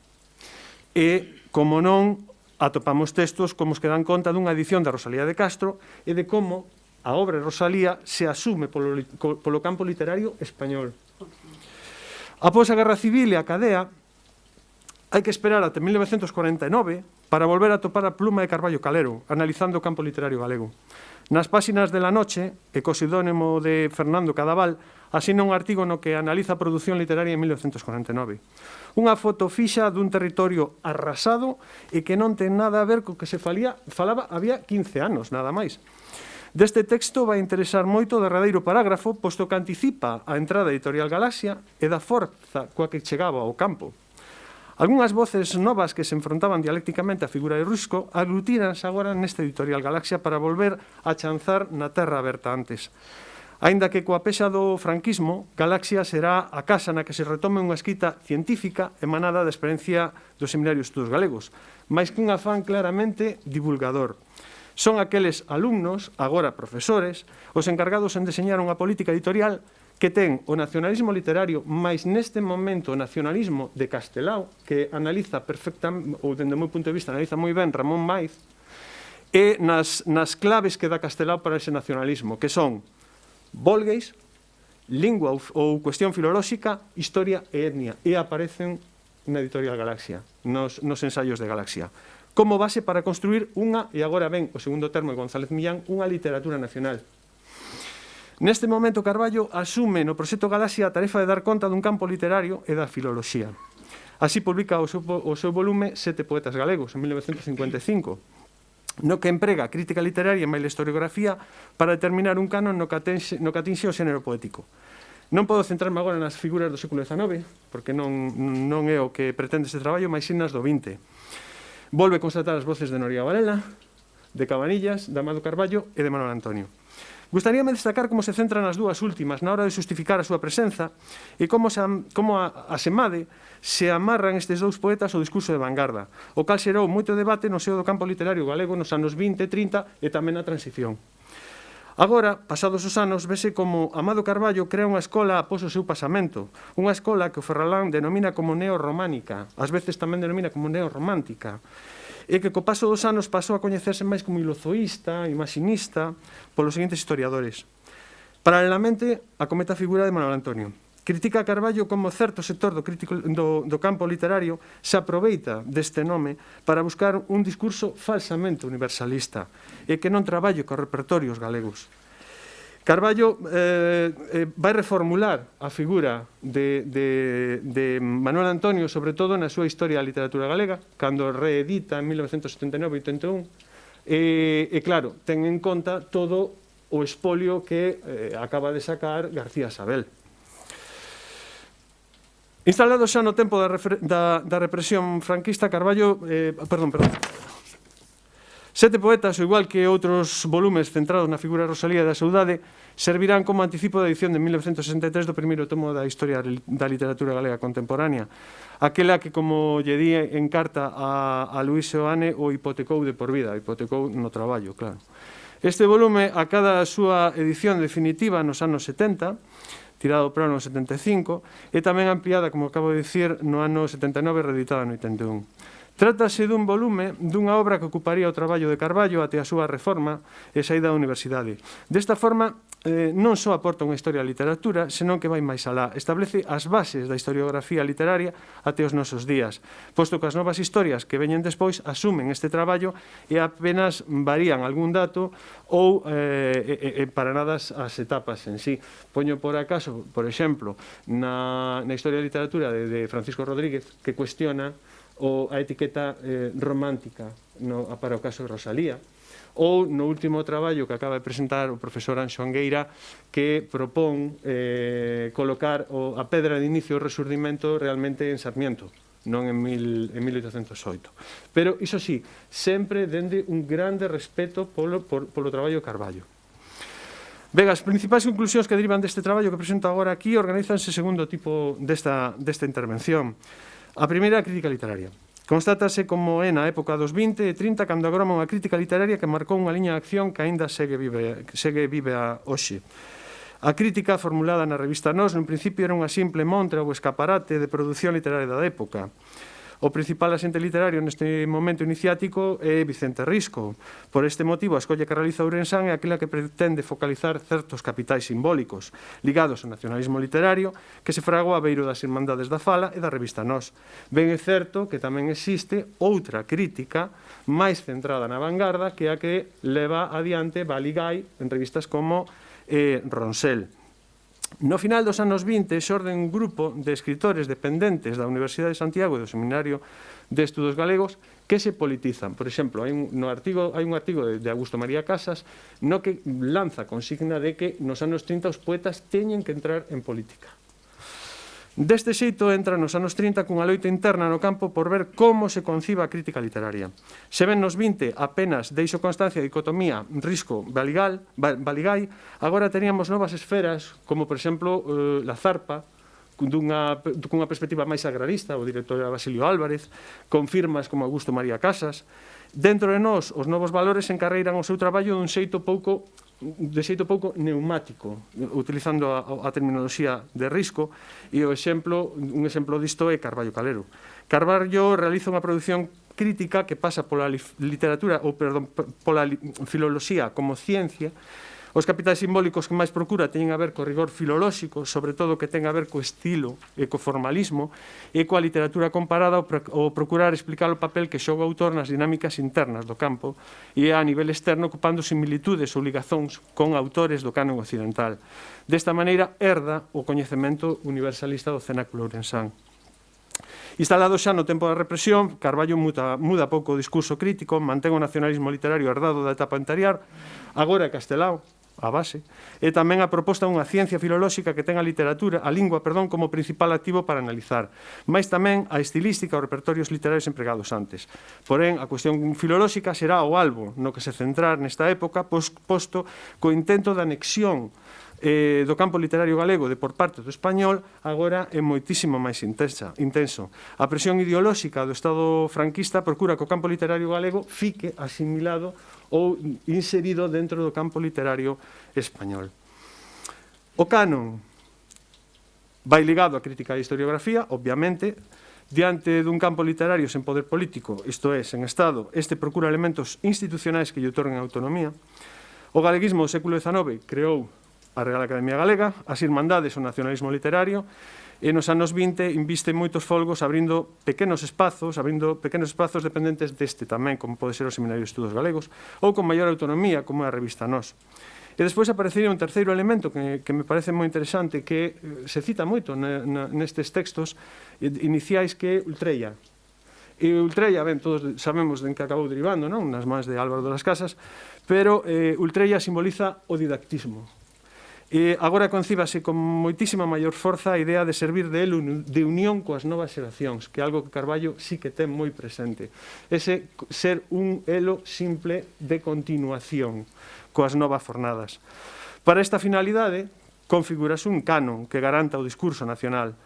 E, como non, atopamos textos como os que dan conta dunha edición da Rosalía de Castro e de como a obra de Rosalía se asume polo campo literario español. Após a Guerra Civil e a cadea, hai que esperar até 1949 para volver a topar a pluma de Carballo Calero, analizando o campo literario galego. Nas páxinas de La Noche, e co pseudónimo de Fernando Cadaval, asina un artigo no que analiza a produción literaria en 1949. Unha foto fixa dun territorio arrasado e que non ten nada a ver co que se falaba había 15 anos, nada máis. Deste texto vai interesar moito o derradeiro parágrafo, posto que anticipa a entrada editorial Galaxia e da forza coa que chegaba ao campo. Algúnas voces novas que se enfrontaban dialécticamente á figura de Rusco aglutínanse agora nesta editorial Galaxia para volver a chanzar na terra aberta antes. Aínda que coa pexa do franquismo, Galaxia será a casa na que se retome unha escrita científica emanada da experiencia do Seminario de Estudos Galegos, máis que un afán claramente divulgador. Son aqueles alumnos, agora profesores, os encargados en deseñar unha política editorial que ten o nacionalismo literario, máis neste momento o nacionalismo de Castelao, que analiza perfectamente, ou dende o meu punto de vista analiza moi ben Ramón Maiz, e nas claves que dá Castelao para ese nacionalismo, que son Volgueis, lingua ou cuestión filolóxica, historia e etnia, e aparecen na editorial Galaxia, nos ensaios de Galaxia, como base para construir unha, e agora ven o segundo termo de González Millán, unha literatura nacional. Neste momento, Carballo asume no proxecto Galaxia a tarefa de dar conta dun campo literario e da filoloxía. Así publica o seu volume Sete poetas galegos, en 1955, no que emprega a crítica literaria e máis a historiografía para determinar un canon no que atinxe o xénero poético. Non podo centrarme agora nas figuras do século XIX, porque non é o que pretende este traballo, mas sí nas do XX. Volve a constatar as voces de Noría Varela, de Cabanillas, de Amado Carballo e de Manuel Antonio. Gustaríame destacar como se centra nas dúas últimas na hora de justificar a súa presenza e como a semade se amarran estes dous poetas ao discurso de vanguarda, o cal xerou moito debate no seo do campo literario galego nos anos 20, 30 e tamén na transición. Agora, pasados os anos, vese como Amado Carballo crea unha escola após o seu pasamento, unha escola que o Ferrolán denomina como neorrománica, ás veces tamén denomina como neorromántica, e que co paso dos anos pasou a coñecerse máis como ilozoísta, imaxinista, polos seguintes historiadores. Paralelamente, acomete a figura de Manuel Antonio. Critica a Carballo como certo sector do campo literario se aproveita deste nome para buscar un discurso falsamente universalista e que non traballo cos repertorios galegos. Carballo vai reformular a figura de Manuel Antonio, sobre todo na súa historia da literatura galega, cando reedita en 1979 e 81, e claro, ten en conta todo o expolio que acaba de sacar García Sabel. Instalado xa no tempo da represión franquista, Carballo... Sete poetas, ao igual que outros volumes centrados na figura de Rosalía e da saudade, servirán como anticipo da edición de 1963 do primeiro tomo da historia da literatura galega contemporánea, aquela que, como lle di en carta a Luís Seoane, o hipotecou de por vida, hipotecou no traballo, claro. Este volume, a cada súa edición definitiva nos anos 70, tirado para o ano 75, e tamén ampliada, como acabo de dicir, no ano 79 e reeditada no 81. Trátase dun volume dunha obra que ocuparía o traballo de Carballo até a súa reforma e saída da universidade. Desta forma, non só aporta unha historia da literatura, senón que vai máis alá. Establece as bases da historiografía literaria até os nosos días, posto que as novas historias que veñen despois asumen este traballo e apenas varían algún dato ou para nada as etapas en sí. Poño por acaso, por exemplo, na historia da literatura de Francisco Rodríguez, que cuestiona a etiqueta romántica para o caso de Rosalía, ou no último traballo que acaba de presentar o profesor Anxo Angueira, que propón colocar a pedra de inicio do resurdimento realmente en Sarmiento, non en 1808. Pero, iso sí, sempre dende un grande respeto polo traballo de Carballo. Ben, as principais conclusións que derivan deste traballo que presento agora aquí organízanse segundo o tipo desta intervención. A primeira, a crítica literaria. Constátase como é na época dos 20 e 30 cando agroma unha crítica literaria que marcou unha liña de acción que aínda segue vive a hoxe. A crítica formulada na revista Nós, nun principio era unha simple montra ou escaparate de produción literaria da época. O principal asente literario neste momento iniciático é Vicente Risco. Por este motivo, a escolla que realiza Ourensán é aquela que pretende focalizar certos capitais simbólicos ligados ao nacionalismo literario que se fragou a beiro das Irmandades da Fala e da revista Nós. Ben é certo que tamén existe outra crítica máis centrada na vanguarda que é a que leva adiante Baligay en revistas como Ronsel. No final dos anos 20 xorde un grupo de escritores dependentes da Universidade de Santiago e do Seminario de Estudos Galegos que se politizan. Por exemplo, hai un artigo de Augusto María Casas no que lanza a consigna de que nos anos 30 os poetas teñen que entrar en política. Deste xeito entra nos anos 30 cunha loita interna no campo por ver como se conciba a crítica literaria. Se ven nos 20 apenas deixo constancia de dicotomía Risco-Baligay, agora teníamos novas esferas, como por exemplo La Zarpa, cunha perspectiva máis agrarista, o director era Basilio Álvarez, con firmas como Augusto María Casas. Dentro de nós, os novos valores encarreiran o seu traballo de xeito pouco neumático, utilizando a terminoloxía de Risco, e un exemplo disto é Carballo Calero. Carballo realiza unha produción crítica que pasa pola literatura, pola filoloxía como ciencia. Os capitais simbólicos que máis procura teñen a ver co rigor filolóxico, sobre todo que ten a ver co estilo e co formalismo, e coa literatura comparada ao procurar explicar o papel que xoga o autor nas dinámicas internas do campo e a nivel externo ocupando similitudes ou ligazóns con autores do canon occidental. Desta maneira, herda o coñecemento universalista do cenáculo ourensán. Instalado xa no tempo da represión, Carballo muda pouco o discurso crítico, mantén o nacionalismo literario herdado da etapa anterior, agora é Castelao, a base, e tamén a proposta dunha ciencia filolóxica que ten a lingua como principal activo para analizar, mais tamén a estilística, os repertorios literarios empregados antes. Porén, a cuestión filolóxica será o albo no que se centrar nesta época, posto co intento de anexión do campo literario galego por parte do español agora é moitísimo máis intenso. A presión ideolóxica do Estado franquista procura que o campo literario galego fique asimilado ou inserido dentro do campo literario español. O canon vai ligado á crítica da historiografía, obviamente, diante dun campo literario sen poder político, isto é, sen Estado, este procura elementos institucionais que lle otorguen autonomía. O galeguismo do século XIX creou a Real Academia Galega, as Irmandades, o nacionalismo literario, e nos anos 20 inviste moitos folgos abrindo pequenos espazos dependentes deste tamén, como pode ser o Seminario de Estudos Galegos, ou con maior autonomía, como é a revista Nós. E despois aparecería un terceiro elemento que me parece moi interesante, que se cita moito nestes textos iniciais, que é Ultreia. E Ultrella, ben, todos sabemos de que acabou derivando, non? Nas mans de Álvaro de las Casas, pero Ultrella simboliza o didactismo. E agora concíbase con moitísima maior forza a idea de servir de elo de unión coas novas xeracións, que é algo que Carballo sí que ten moi presente. Ese ser un elo simple de continuación coas novas fornadas. Para esta finalidade, configurase un canon que garanta o discurso nacional.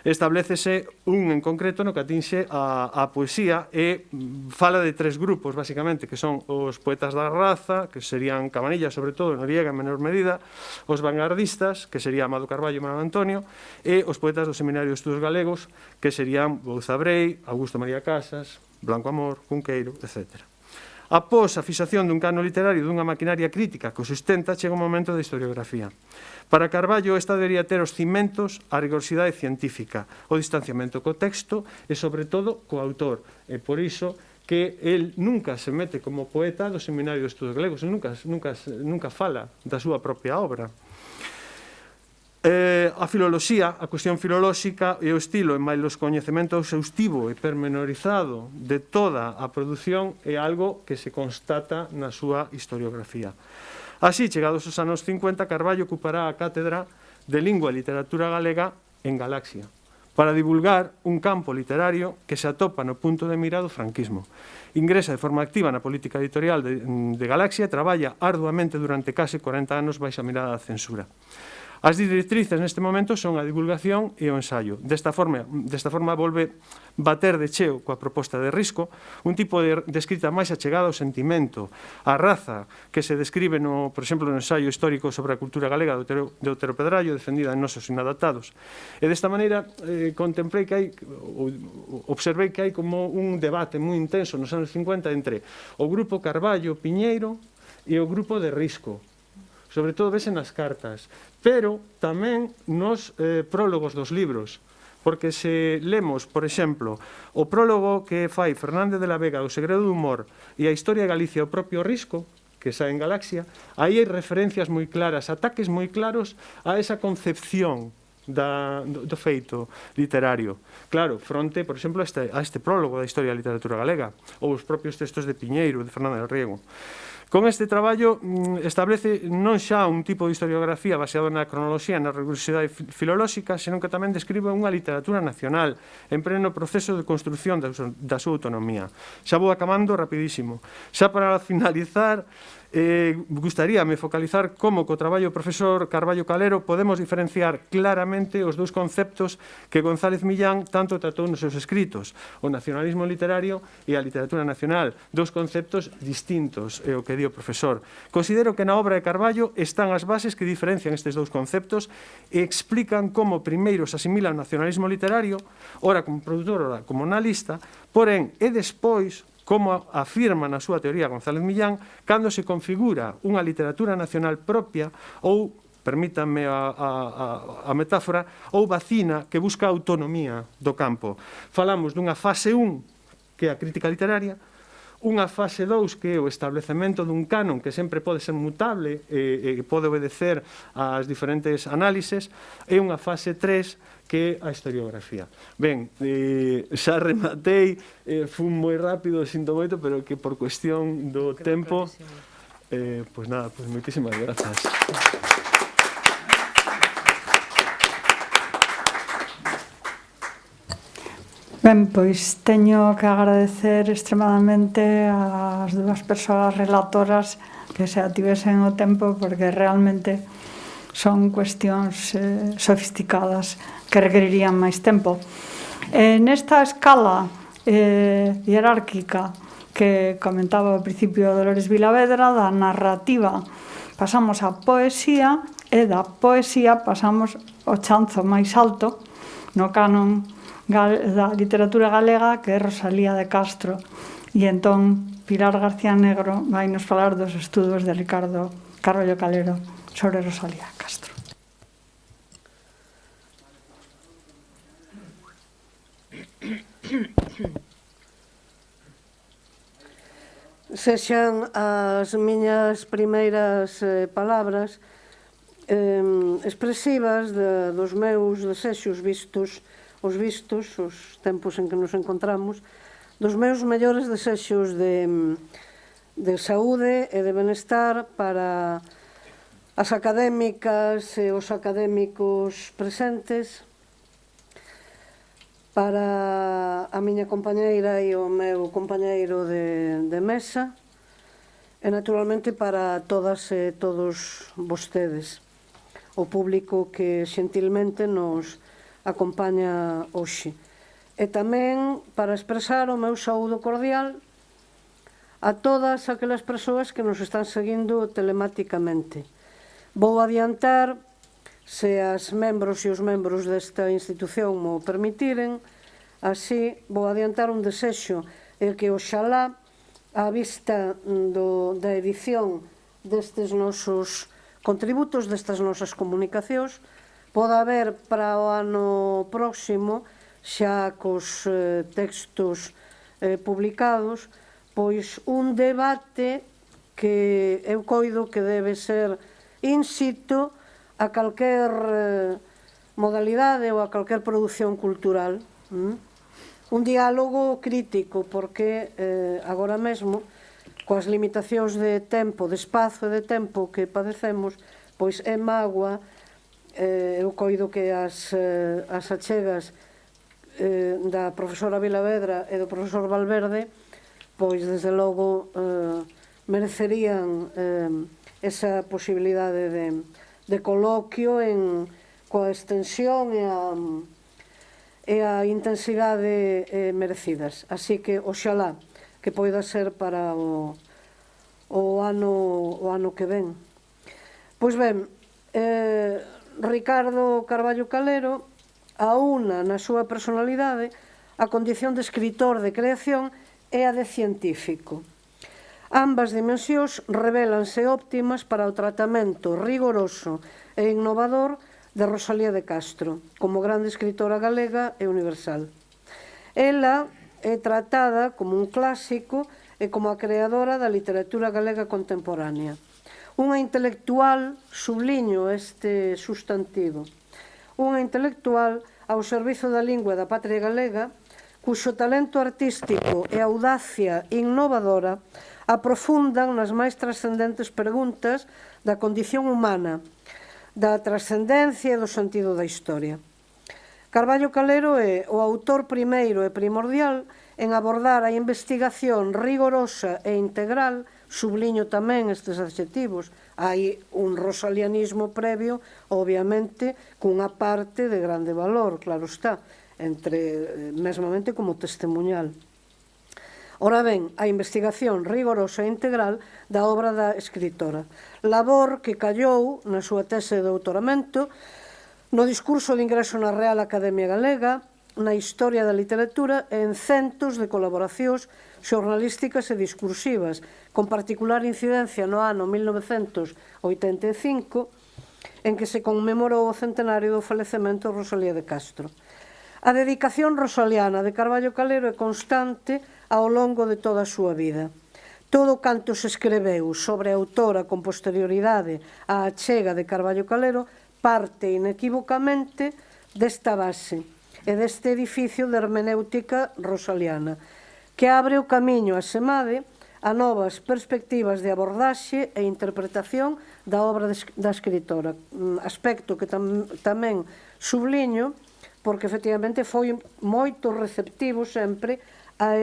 Establécese un en concreto no que atinxe a poesía e fala de 3 grupos, basicamente, que son os poetas da raza, que serían Cabanillas, sobre todo, Noriega en menor medida, os vanguardistas, que sería Amado Carballo e Manuel Antonio, e os poetas do Seminario de Estudos Galegos, que serían Bouza Brei, Augusto María Casas, Blanco Amor, Cunqueiro, etc. Após a fixación dun cano literario dunha maquinaria crítica que o sustenta, chega o momento da historiografía. Para Carballo, esta debería ter os cimentos a rigorosidade científica, o distanciamento co texto e, sobre todo, co autor. E por iso que el nunca se mete como poeta do Seminario de Estudos Galegos, nunca fala da súa propia obra. A filoloxía, a cuestión filolóxica e o estilo e máis os coñecementos exhaustivo e pormenorizado de toda a produción é algo que se constata na súa historiografía. Así, chegados os anos 50, Carballo ocupará a cátedra de Lingua e Literatura Galega en Galaxia para divulgar un campo literario que se atopa no punto de mira do franquismo. Ingresa de forma activa na política editorial de Galaxia e traballa arduamente durante case 40 anos baixo a mirada da censura. As directrices neste momento son a divulgación e o ensaio. Desta forma volve bater de cheo coa proposta de Risco, un tipo de escrita máis achegada ao sentimento, á raza, que se describe, por exemplo, no ensaio histórico sobre a cultura galega de Otero Pedrallo, defendida en Nosos Inadaptados. E desta maneira observei que hai como un debate moi intenso nos anos 50 entre o grupo Carballo Piñeiro e o grupo de Risco. Sobre todo vese nas cartas, pero tamén nos prólogos dos libros, porque se lemos, por exemplo, o prólogo que fai Fernández de la Vega do Segredo do Humor e a Historia de Galicia o propio Risco, que sae en Galaxia, aí hai referencias moi claras, ataques moi claros a esa concepción do feito literario. Claro, fronte, por exemplo, a este prólogo da Historia da Literatura Galega, ou os propios textos de Piñeiro, de Fernández del Riego. Con este traballo establece non xa un tipo de historiografía baseado na cronoloxía e na rigorosidade filolóxica, senón que tamén describe unha literatura nacional en pleno proceso de construción da súa autonomía. Xa vou acabando rapidísimo. Xa para finalizar, gustaríame focalizar como co traballo do profesor Carballo Calero podemos diferenciar claramente os dous conceptos que González Millán tanto tratou nos seus escritos, o nacionalismo literario e a literatura nacional, dous conceptos distintos, é o que di o profesor. Considero que na obra de Carballo están as bases que diferencian estes dous conceptos e explican como primeiro se asimila o nacionalismo literario, ora como produtor, ora como analista, porén, e despois como afirma na súa teoría González Millán, cando se configura unha literatura nacional propia ou, permítanme a metáfora, ou vacina que busca a autonomía do campo. Falamos dunha fase 1, que é a crítica literaria, unha fase 2, que é o establecemento dun canon que sempre pode ser mutable e pode obedecer ás diferentes análises, e unha fase 3, que é a historiografía. Ben, xa rematei, fun moi rápido, sinto moito, pero que por cuestión do tempo, pois nada, moitísimas grazas. Ben, pois teño que agradecer extremadamente ás dúas persoas relatoras que se ativesen o tempo, porque realmente son cuestións sofisticadas que requerirían máis tempo. Nesta escala hierárquica que comentaba ao principio Dolores Vilavedra, da narrativa pasamos á poesía e da poesía pasamos ao chanzo máis alto no canon da literatura galega, que é Rosalía de Castro, e entón Pilar García Negro vai nos falar dos estudos de Ricardo Carballo Calero sobre Rosalía de Castro. Sexan as miñas primeiras palabras expresivas dos meus desexos vistos os tempos en que nos encontramos, dos meus mellores desexos de saúde e de benestar para as académicas e os académicos presentes, para a miña compañeira e o meu compañeiro de mesa, e naturalmente para todas e todos vostedes, o público que xentilmente nos acompaña hoxe. E tamén para expresar o meu saúdo cordial a todas aquelas persoas que nos están seguindo telemáticamente. Vou adiantar, se as membros e os membros desta institución mo permitiren, así vou adiantar un desexo, e que oxalá á vista da edición destes nosos contributos, destas nosas comunicacións, poda haber para o ano próximo, xa cos textos publicados, pois un debate que eu coido que debe ser in situ a calquer modalidade ou a calquer produción cultural. Un diálogo crítico, porque agora mesmo, coas limitacións de tempo, de espazo e de tempo que padecemos, pois é mágoa, eu coido que as achegas da profesora Vilavedra e do profesor Valverde, pois desde logo merecerían esa posibilidade de coloquio coa extensión e a intensidade merecidas. Así que, oxalá, que poida ser para o ano que ven. Pois ben, Ricardo Carballo Calero aúna na súa personalidade a condición de escritor de creación e a de científico. Ambas dimensións revélanse óptimas para o tratamento rigoroso e innovador de Rosalía de Castro, como grande escritora galega e universal. Ela é tratada como un clásico e como a creadora da literatura galega contemporánea. Unha intelectual, subliño este sustantivo, unha intelectual ao servizo da lingua da patria galega, cuxo talento artístico e audacia innovadora aprofundan nas máis trascendentes preguntas da condición humana, da trascendencia e do sentido da historia. Carballo Calero é o autor primeiro e primordial en abordar a investigación rigorosa e integral, subliño tamén estes adxetivos. Hai un rosalianismo previo, obviamente, cunha parte de grande valor, claro está, mesmamente como testemunhal. Ora ben, a investigación rigorosa e integral da obra da escritora. Labor que callou na súa tese de doutoramento, no discurso de ingreso na Real Academia Galega, na historia da literatura e en centos de colaboracións xornalísticas e discursivas, con particular incidencia no ano 1985, en que se conmemorou o centenario do falecemento de Rosalía de Castro. A dedicación rosaliana de Carballo Calero é constante ao longo de toda a súa vida. Todo canto se escreveu sobre a autora con posterioridade á achega de Carballo Calero parte inequívocamente desta base e deste edificio de hermenéutica rosaliana, que abre o camiño a semade a novas perspectivas de abordaxe e interpretación da obra da escritora, aspecto que tamén subliño, porque efectivamente foi moito receptivo sempre a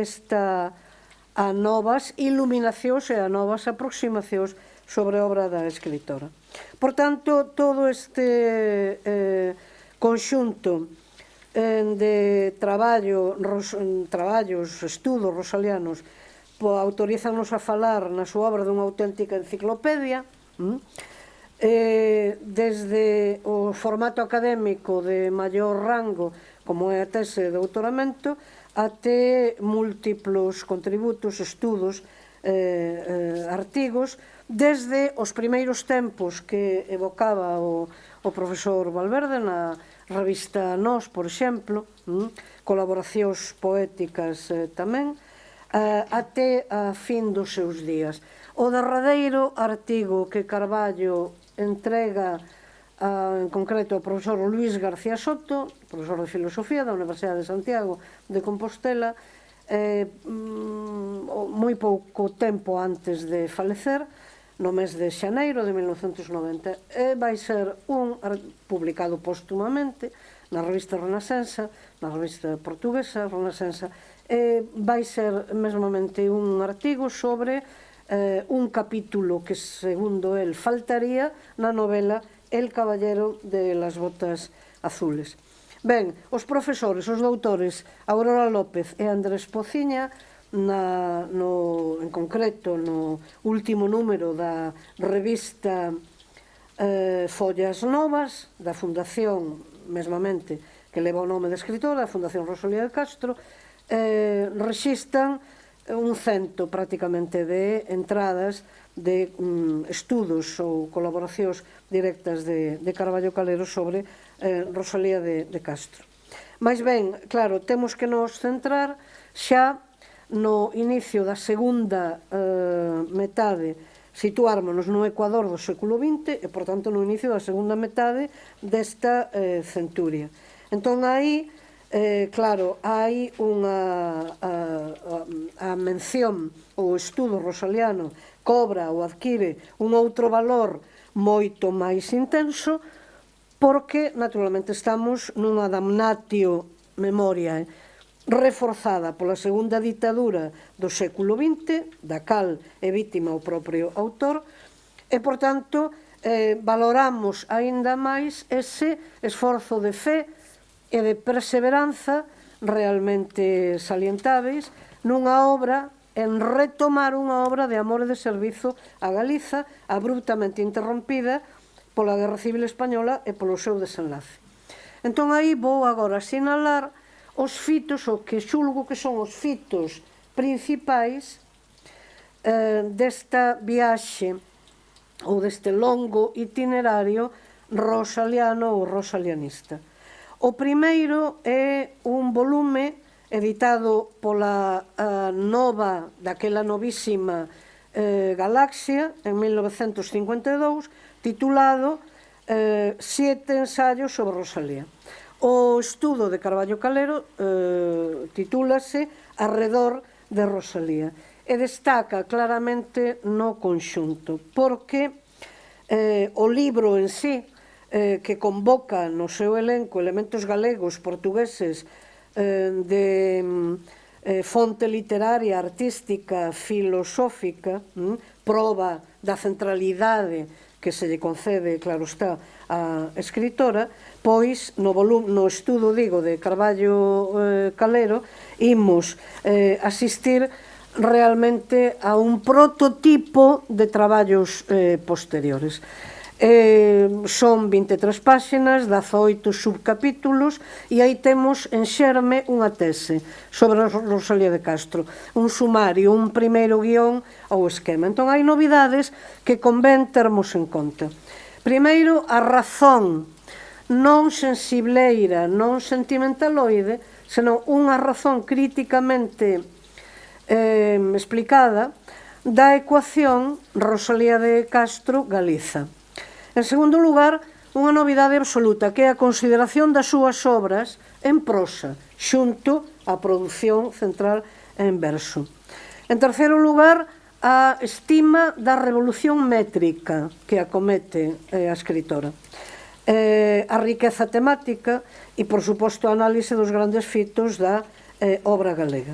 novas iluminacións e a novas aproximacións sobre a obra da escritora. Por tanto, todo este conxunto de traballos, estudos rosalianos, autorízanos a falar na súa obra dunha auténtica enciclopedia, desde o formato académico de maior rango, como é a tese de doutoramento, até múltiplos contributos, estudos, artigos, desde os primeiros tempos que evocaba o profesor Valverde na revista Nós, por exemplo, colaboracións poéticas tamén, até a fin dos seus días. O derradeiro artigo que Carballo entrega en concreto ao profesor Luís García Soto, profesor de Filosofía da Universidade de Santiago de Compostela, moi pouco tempo antes de falecer, no mes de xaneiro de 1990, vai ser publicado póstumamente na revista Renascença, na revista portuguesa Renascença, vai ser mesmamente un artigo sobre un capítulo que, segundo el, faltaría na novela El caballero de las botas azules. Ben, os profesores, os doutores Aurora López e Andrés Pociña, en concreto no último número da revista Follas Novas, da Fundación, mesmamente, que leva o nome da escritora, a Fundación Rosalía de Castro, rexistan un cento prácticamente de entradas de estudos ou colaboracións directas de Carballo Calero sobre Rosalía de Castro. Mais ben, claro, temos que nos centrar xa no inicio da segunda metade, situármonos no Ecuador do século XX e, por tanto, no inicio da segunda metade desta centuria. Entón, aí, claro, hai a mención, o estudo rosaliano cobra ou adquire un outro valor moito máis intenso porque, naturalmente, estamos nunha damnatio memoria reforzada pola segunda ditadura do século XX, da cal é vítima o propio autor, e, por tanto, valoramos aínda máis ese esforzo de fe e de perseveranza realmente salientáveis nunha obra, en retomar unha obra de amor e de servizo a Galiza, abruptamente interrompida pola Guerra Civil Española e polo seu desenlace. Entón, aí vou agora sinalar os fitos, o que xulgo que son os fitos principais desta viaxe ou deste longo itinerario rosaliano ou rosalianista. O primeiro é un volume editado pola nova, daquela novísima Galaxia, en 1952, titulado Siete ensayos sobre Rosalía. O estudo de Carballo Calero titúlase Arredor de Rosalía e destaca claramente no conxunto, porque o libro en sí, que convoca no seu elenco elementos galegos, portugueses, de fonte literaria, artística, filosófica, proba da centralidade que se lle concede, claro está, a escritora, pois no estudo, digo, de Carballo Calero, imos asistir realmente a un prototipo de traballos posteriores. Son 23 páxinas, 18 subcapítulos, e aí temos en xerme unha tese sobre Rosalía de Castro, un sumario, un primeiro guión ou esquema. Entón, hai novidades que convén termos en conta. Primeiro, a razón non sensibleira, non sentimentaloide, senón unha razón críticamente explicada da ecuación Rosalía de Castro-Galiza. En segundo lugar, unha novidade absoluta, que é a consideración das súas obras en prosa, xunto á produción central en verso. En terceiro lugar, a estima da revolución métrica que acomete a escritora, a riqueza temática e, por suposto, a análise dos grandes fitos da obra galega.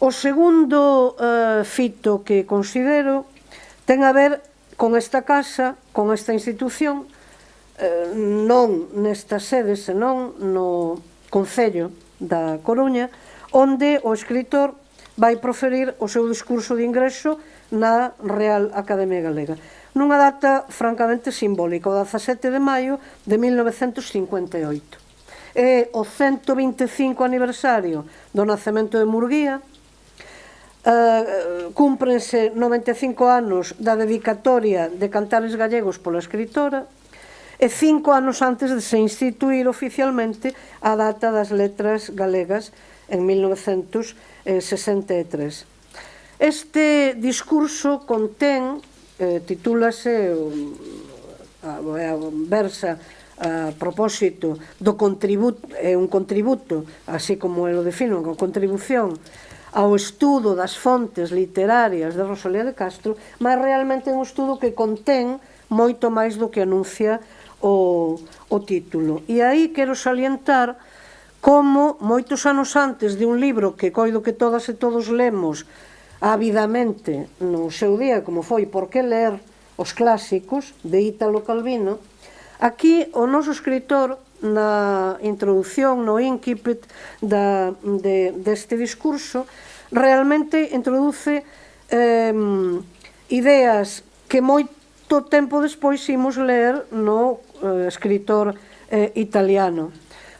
O segundo fito que considero ten a ver con esta casa, con esta institución, non nesta sede, senón no Concello da Coruña, onde o escritor vai proferir o seu discurso de ingreso na Real Academia Galega, nunha data francamente simbólica, o 17 de maio de 1958. É o 125 aniversario do nacemento de Murguía, cúmprense 95 anos da dedicatoria de Cantares Gallegos pola escritora e 5 anos antes de se instituir oficialmente a data das letras galegas en 1963. Este discurso contén, titúlase, versa a propósito do contributo, é un contributo, así como eu o defino, unha contribución ao estudo das fontes literarias de Rosalía de Castro, mas realmente é un estudo que contén moito máis do que anuncia o título. E aí quero salientar como moitos anos antes de un libro que coido que todas e todos lemos ávidamente no seu día, como foi Por que ler os clásicos, de Ítalo Calvino, aquí o noso escritor, na introdución, no incipit deste discurso, realmente introduce ideas que moito tempo despois imos ler no escritor italiano.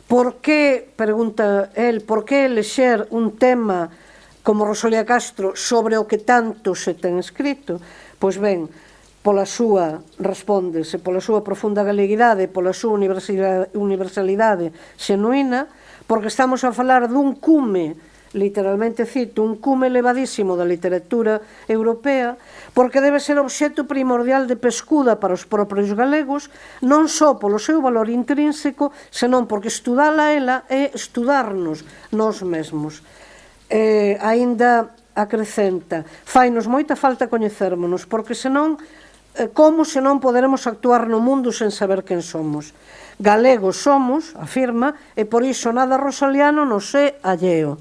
Por que, pregunta el, por que lexer un tema como Rosalía Castro sobre o que tanto se ten escrito? Pois ben, pola súa, respóndese, pola súa profunda galeguidade, pola súa universalidade xenuína, porque estamos a falar dun cume, literalmente cito, un cume elevadísimo da literatura europea, porque debe ser obxecto primordial de pescuda para os propios galegos, non só polo seu valor intrínseco, senón porque estudala ela é estudarnos nós mesmos. Aínda acrecenta, fainos moita falta coñecérmonos, porque senón, como se non poderemos actuar no mundo sen saber quen somos. Galegos somos, afirma, e por iso nada rosaliano nos é alleo.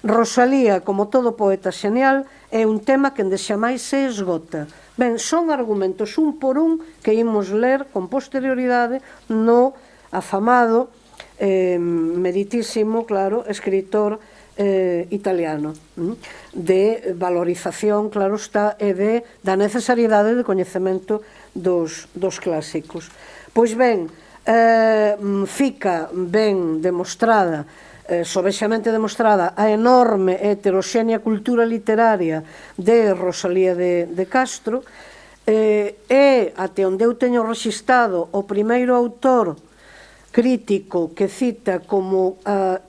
Rosalía, como todo poeta xenial, é un tema que endexamais se esgota. Ben, son argumentos un por un que imos ler con posterioridade no afamado, meritísimo, claro, escritor italiano, de valorización, claro está, e da necesariedade de coñecemento dos clásicos. Pois ben, fica ben demostrada, sobexamente demostrada, a enorme e heteroxénea cultura literaria de Rosalía de Castro, é, até onde eu teño rexistrado, o primeiro autor crítico que cita como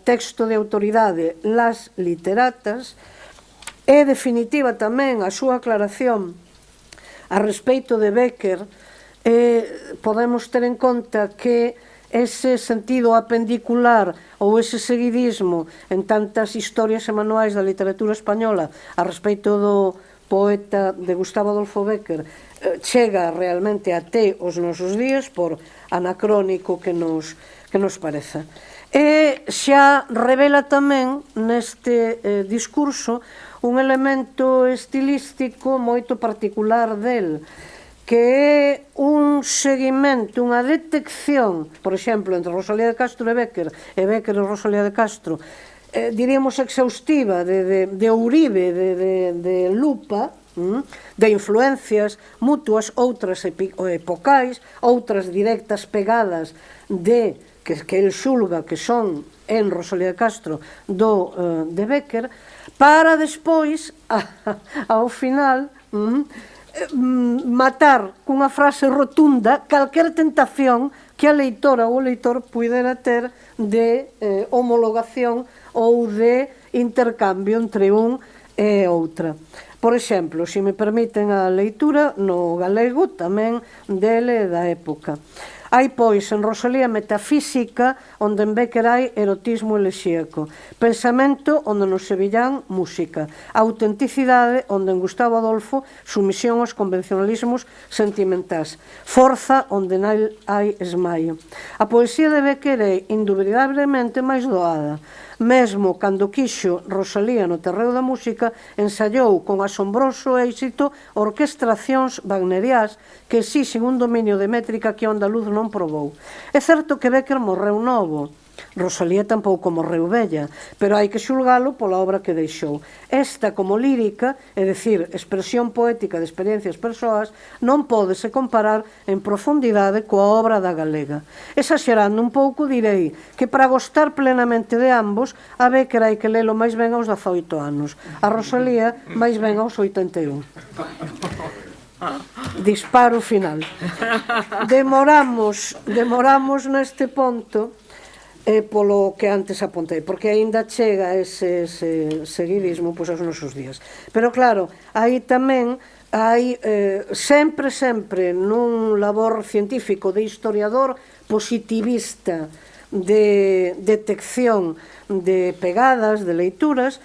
texto de autoridade Las Literatas. É definitiva tamén a súa aclaración a respeito de Bécquer. Podemos ter en conta que ese sentido apendicular ou ese seguidismo en tantas historias e manuais da literatura española a respeito do poeta de Gustavo Adolfo Bécquer chega realmente até os nosos días por anacrónico que nos pareza. E xa revela tamén neste discurso un elemento estilístico moito particular del, que é un seguimento, unha detección, por exemplo, entre Rosalía de Castro e Bécquer e Rosalía de Castro, diríamos exhaustiva, de ourive, de lupa, de influencias mutuas, outras epocais, outras directas pegadas de que el xulga que son en Rosalía de Castro de Bécquer, para despois, ao final, matar cunha frase rotunda calquer tentación que a leitora ou o leitor pudera ter de homologación ou de intercambio entre un e outra. Por exemplo, se me permiten a leitura no galego tamén dele da época. Hai, pois, en Rosalía metafísica, onde en Bécquer hai erotismo elexíaco, pensamento onde no Sevillán música, autenticidade onde en Gustavo Adolfo sumisión aos convencionalismos sentimentais, forza onde nel hai esmaio. A poesía de Bécquer é indubidablemente máis doada. Mesmo cando quixo Rosalía no terreo da música, ensaiou con asombroso éxito orquestracións wagneriás que exixen un dominio de métrica que o andaluz non probou. É certo que Bécquer morreu novo, Rosalía tampouco morreu vella, pero hai que xulgalo pola obra que deixou. Esta, como lírica, é dicir, expresión poética de experiencias persoas, non pódese comparar en profundidade coa obra da galega. Exagerando un pouco, direi que para gostar plenamente de ambos, a Bécquer hai que lelo máis ben aos 18 anos, a Rosalía máis ben aos 81. Disparo final. Demoramos neste ponto polo que antes apontei, porque aínda chega ese seguidismo aos nosos días. Pero claro, aí tamén hai sempre nun labor científico de historiador positivista de detección de pegadas, de leituras,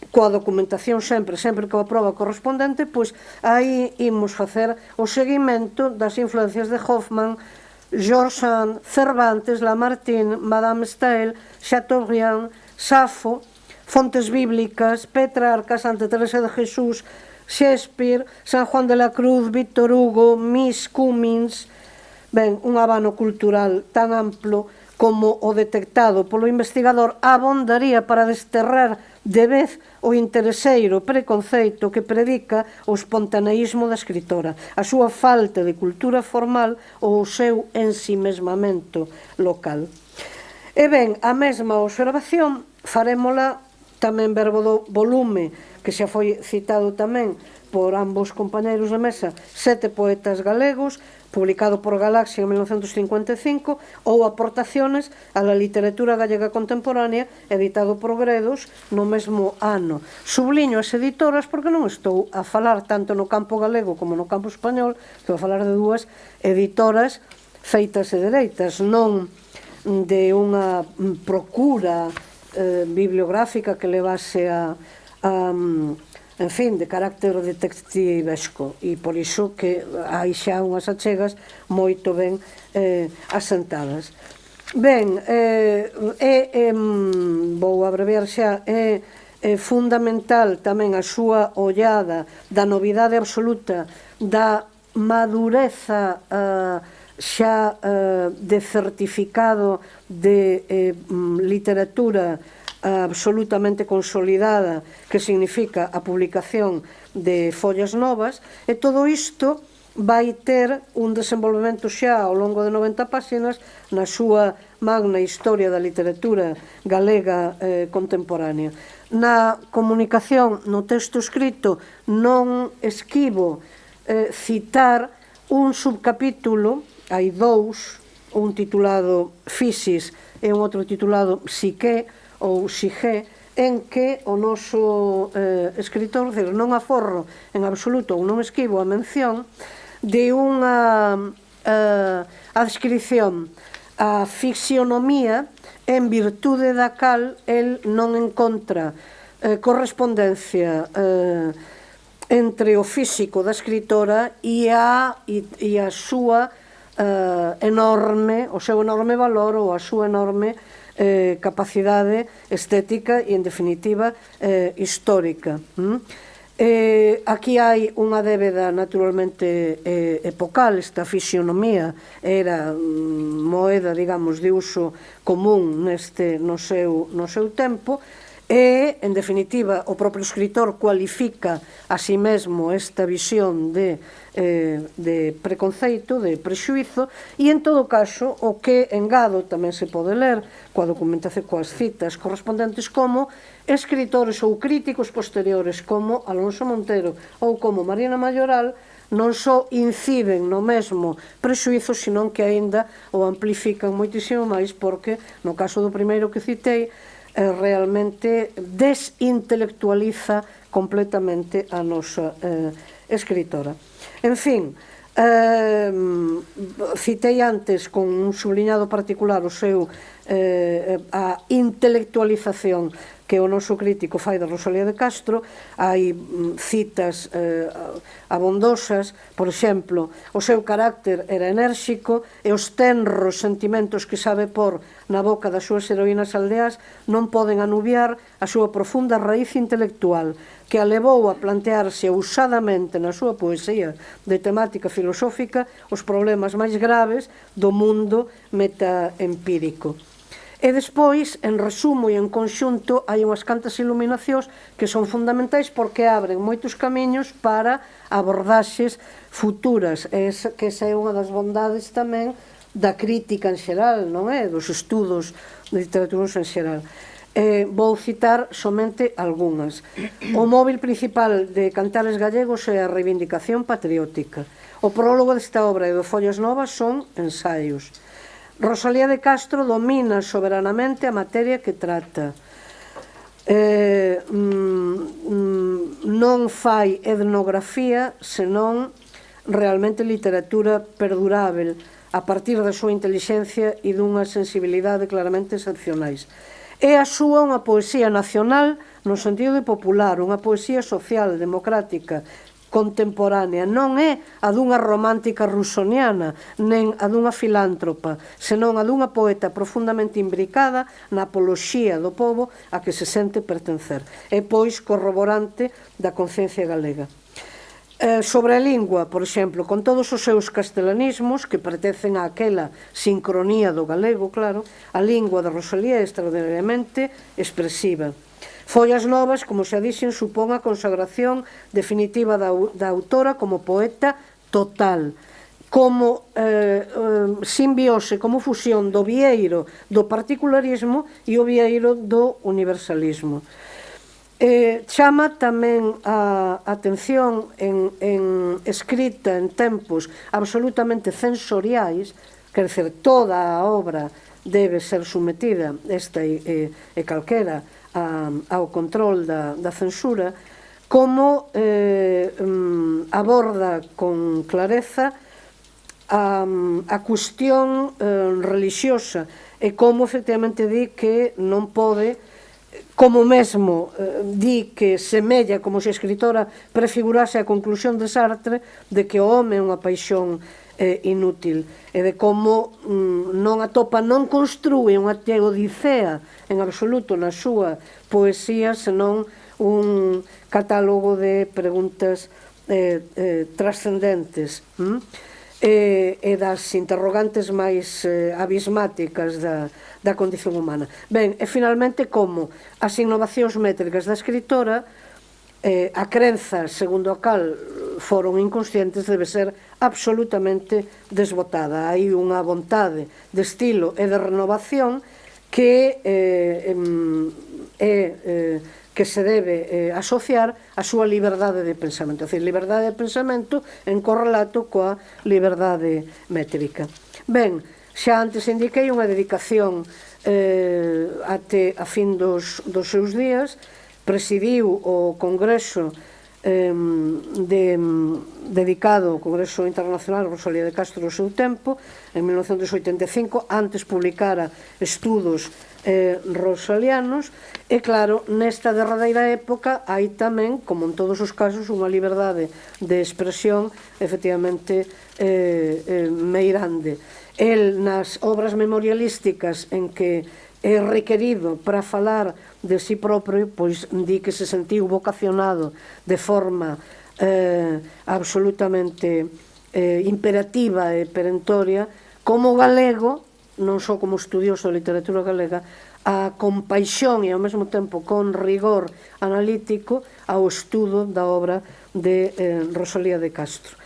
coa documentación sempre que a prova correspondente, pois aí imos facer o seguimento das influencias de Hoffmann, George Sand, Cervantes, Lamartine, Madame Staël, Chateaubriand, Safo, fontes bíblicas, Petrarca, Santa Teresa de Jesús, Shakespeare, San Juan de la Cruz, Víctor Hugo, Miss Cummins. Ben, un abano cultural tan amplo como o detectado polo investigador abondaría para desterrar de vez o intereseiro preconceito que predica o espontaneísmo da escritora, a súa falta de cultura formal ou o seu ensimesmamento local. E ben, a mesma observación farémola tamén verbo do volume, que xa foi citado tamén por ambos compañeiros de mesa, Sete poetas galegos, publicado por Galaxia en 1955, ou Aportaciones a la literatura gallega contemporánea, editado por Gredos no mesmo ano. Subliño as editoras porque non estou a falar tanto no campo galego como no campo español, estou a falar de dúas editoras feitas e dereitas, non de unha procura bibliográfica que levase a en fin, de carácter detectivesco, e por iso que hai xa unhas achegas moito ben asentadas. Ben, vou abreviar xa, é fundamental tamén a súa ollada da novidade absoluta, da madureza xa de certificado de literatura absolutamente consolidada, que significa a publicación de follas novas, e todo isto vai ter un desenvolvemento xa ao longo de 90 páxinas na súa magna historia da literatura galega contemporánea. Na comunicación, no texto escrito, non esquivo citar un subcapítulo, hai dous, un titulado Fisis e un outro titulado Psique, ou Xigé, en que o noso escritor non aforro en absoluto ou non esquivo a mención de unha adscripción a fisionomía en virtude da cal el non encontra correspondencia entre o físico da escritora e a súa enorme, o seu enorme valor ou a súa enorme capacidade estética e, en definitiva, histórica. Aquí hai unha débeda naturalmente epocal. Esta fisionomía era moeda, digamos, de uso común no seu tempo, e, en definitiva, o propio escritor cualifica a si mesmo esta visión de preconceito, de prexuízo, e, en todo caso, o que engado tamén se pode ler coa documentación, coas citas correspondentes, como escritores ou críticos posteriores como Alonso Montero ou como Mariana Mayoral non só inciden no mesmo prexuízo, senón que aínda o amplifican moitísimo máis, porque, no caso do primeiro que citei, realmente desintelectualiza completamente a nosa escritora. En fin, citei antes con un subliñado particular a intelectualización que o noso crítico fai da Rosalía de Castro. Hai citas abondosas, por exemplo, o seu carácter era enérxico e os tenros sentimentos que sabe por na boca das súas heroínas aldeás non poden anubiar a súa profunda raíz intelectual, que a levou a plantearse ousadamente na súa poesía de temática filosófica os problemas máis graves do mundo metaempírico. E despois, en resumo e en conxunto, hai unhas cantas iluminacións que son fundamentais porque abren moitos camiños para abordaxes futuras, que esa é unha das bondades tamén da crítica en xeral, non é? Dos estudos de literatura en xeral. Vou citar somente algunhas. O móvil principal de Cantares Gallegos é a reivindicación patriótica. O prólogo desta obra e do Follas Novas son ensaios. Rosalía de Castro domina soberanamente a materia que trata. Non fai etnografía, senón realmente literatura perdurável a partir da súa intelixencia e dunha sensibilidade claramente excepcionais. É a súa unha poesía nacional no sentido de popular, unha poesía social, democrática, contemporánea, non é a dunha romántica rusoniana, nen a dunha filántropa, senón a dunha poeta profundamente imbricada na apoloxía do povo a que se sente pertencer. É, pois, corroborante da conciencia galega. Sobre a lingua, por exemplo, con todos os seus castelanismos, que pertencen a aquela sincronía do galego, claro, a lingua de Rosalía é extraordinariamente expresiva. Follas Novas, como xa dixen, supón a consagración definitiva da autora como poeta total, como simbiose, como fusión do vieiro do particularismo e o vieiro do universalismo. Chama tamén a atención en escrita en tempos absolutamente sensoriais, quer dizer, toda a obra debe ser sometida, esta e calquera, ao control da censura, como aborda con clareza a cuestión religiosa e como efectivamente di que non pode, como mesmo di que semella como se a escritora prefigurase a conclusión de Sartre de que o home é unha paixón inútil e de como non atopa, non construe unha teodicea en absoluto na súa poesía, senón un catálogo de preguntas trascendentes e das interrogantes máis abismáticas da condición humana. Ben, e finalmente como as innovacións métricas da escritora, a crenza segundo a cal foron inconscientes debe ser absolutamente desbotada. Hai unha vontade de estilo e de renovación que se debe asociar a súa liberdade de pensamento. É dicir, liberdade de pensamento en correlato coa liberdade métrica. Ben, xa antes indiquei unha dedicación até a fin dos seus días. Presidiu o Congreso dedicado ao Congreso Internacional Rosalía de Castro no seu tempo, en 1985, antes publicara estudos rosalianos, e claro, nesta derradeira época hai tamén, como en todos os casos, unha liberdade de expresión efectivamente meirande. El, nas obras memorialísticas en que é requerido para falar de si propio, pois di que se sentiu vocacionado de forma absolutamente imperativa e perentoria como galego, non só como estudioso da literatura galega, con paixón e ao mesmo tempo con rigor analítico ao estudo da obra de Rosalía de Castro.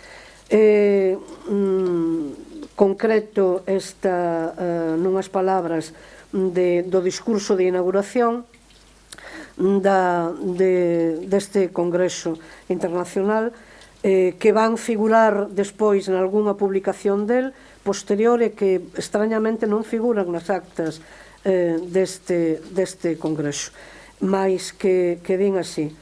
Concreto esta nunhas palabras do discurso de inauguración deste Congreso Internacional, que van figurar despois en algunha publicación del posterior e que extrañamente non figuran nas actas deste Congreso, mais que din así: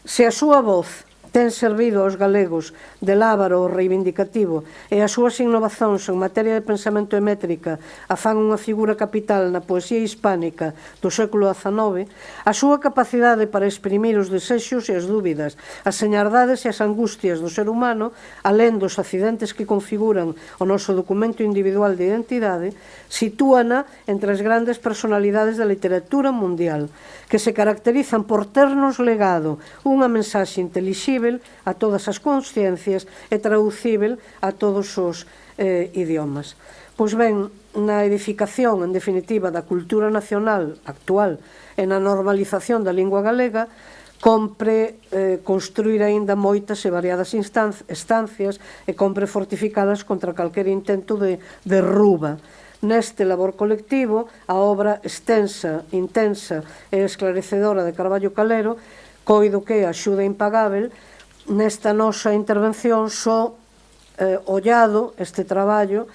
se a súa voz ten servido aos galegos de lábaro reivindicativo e as súas innovacións en materia de pensamento e métrica afán unha figura capital na poesía hispánica do século XIX, a súa capacidade para exprimir os desexos e as dúbidas, as señardades e as angustias do ser humano, alén dos accidentes que configuran o noso documento individual de identidade, sitúana entre as grandes personalidades da literatura mundial, que se caracterizan por ternos legado unha mensaxe intelixible a todas as consciencias e traducível a todos os idiomas. Pois ben, na edificación, en definitiva, da cultura nacional actual e na normalización da lingua galega, compre construir aínda moitas e variadas estancias e compre fortificalas contra calquer intento de derruba. Neste labor colectivo, a obra extensa, intensa e esclarecedora de Carballo Calero coido que axuda impagável nesta nosa intervención só ollado este traballo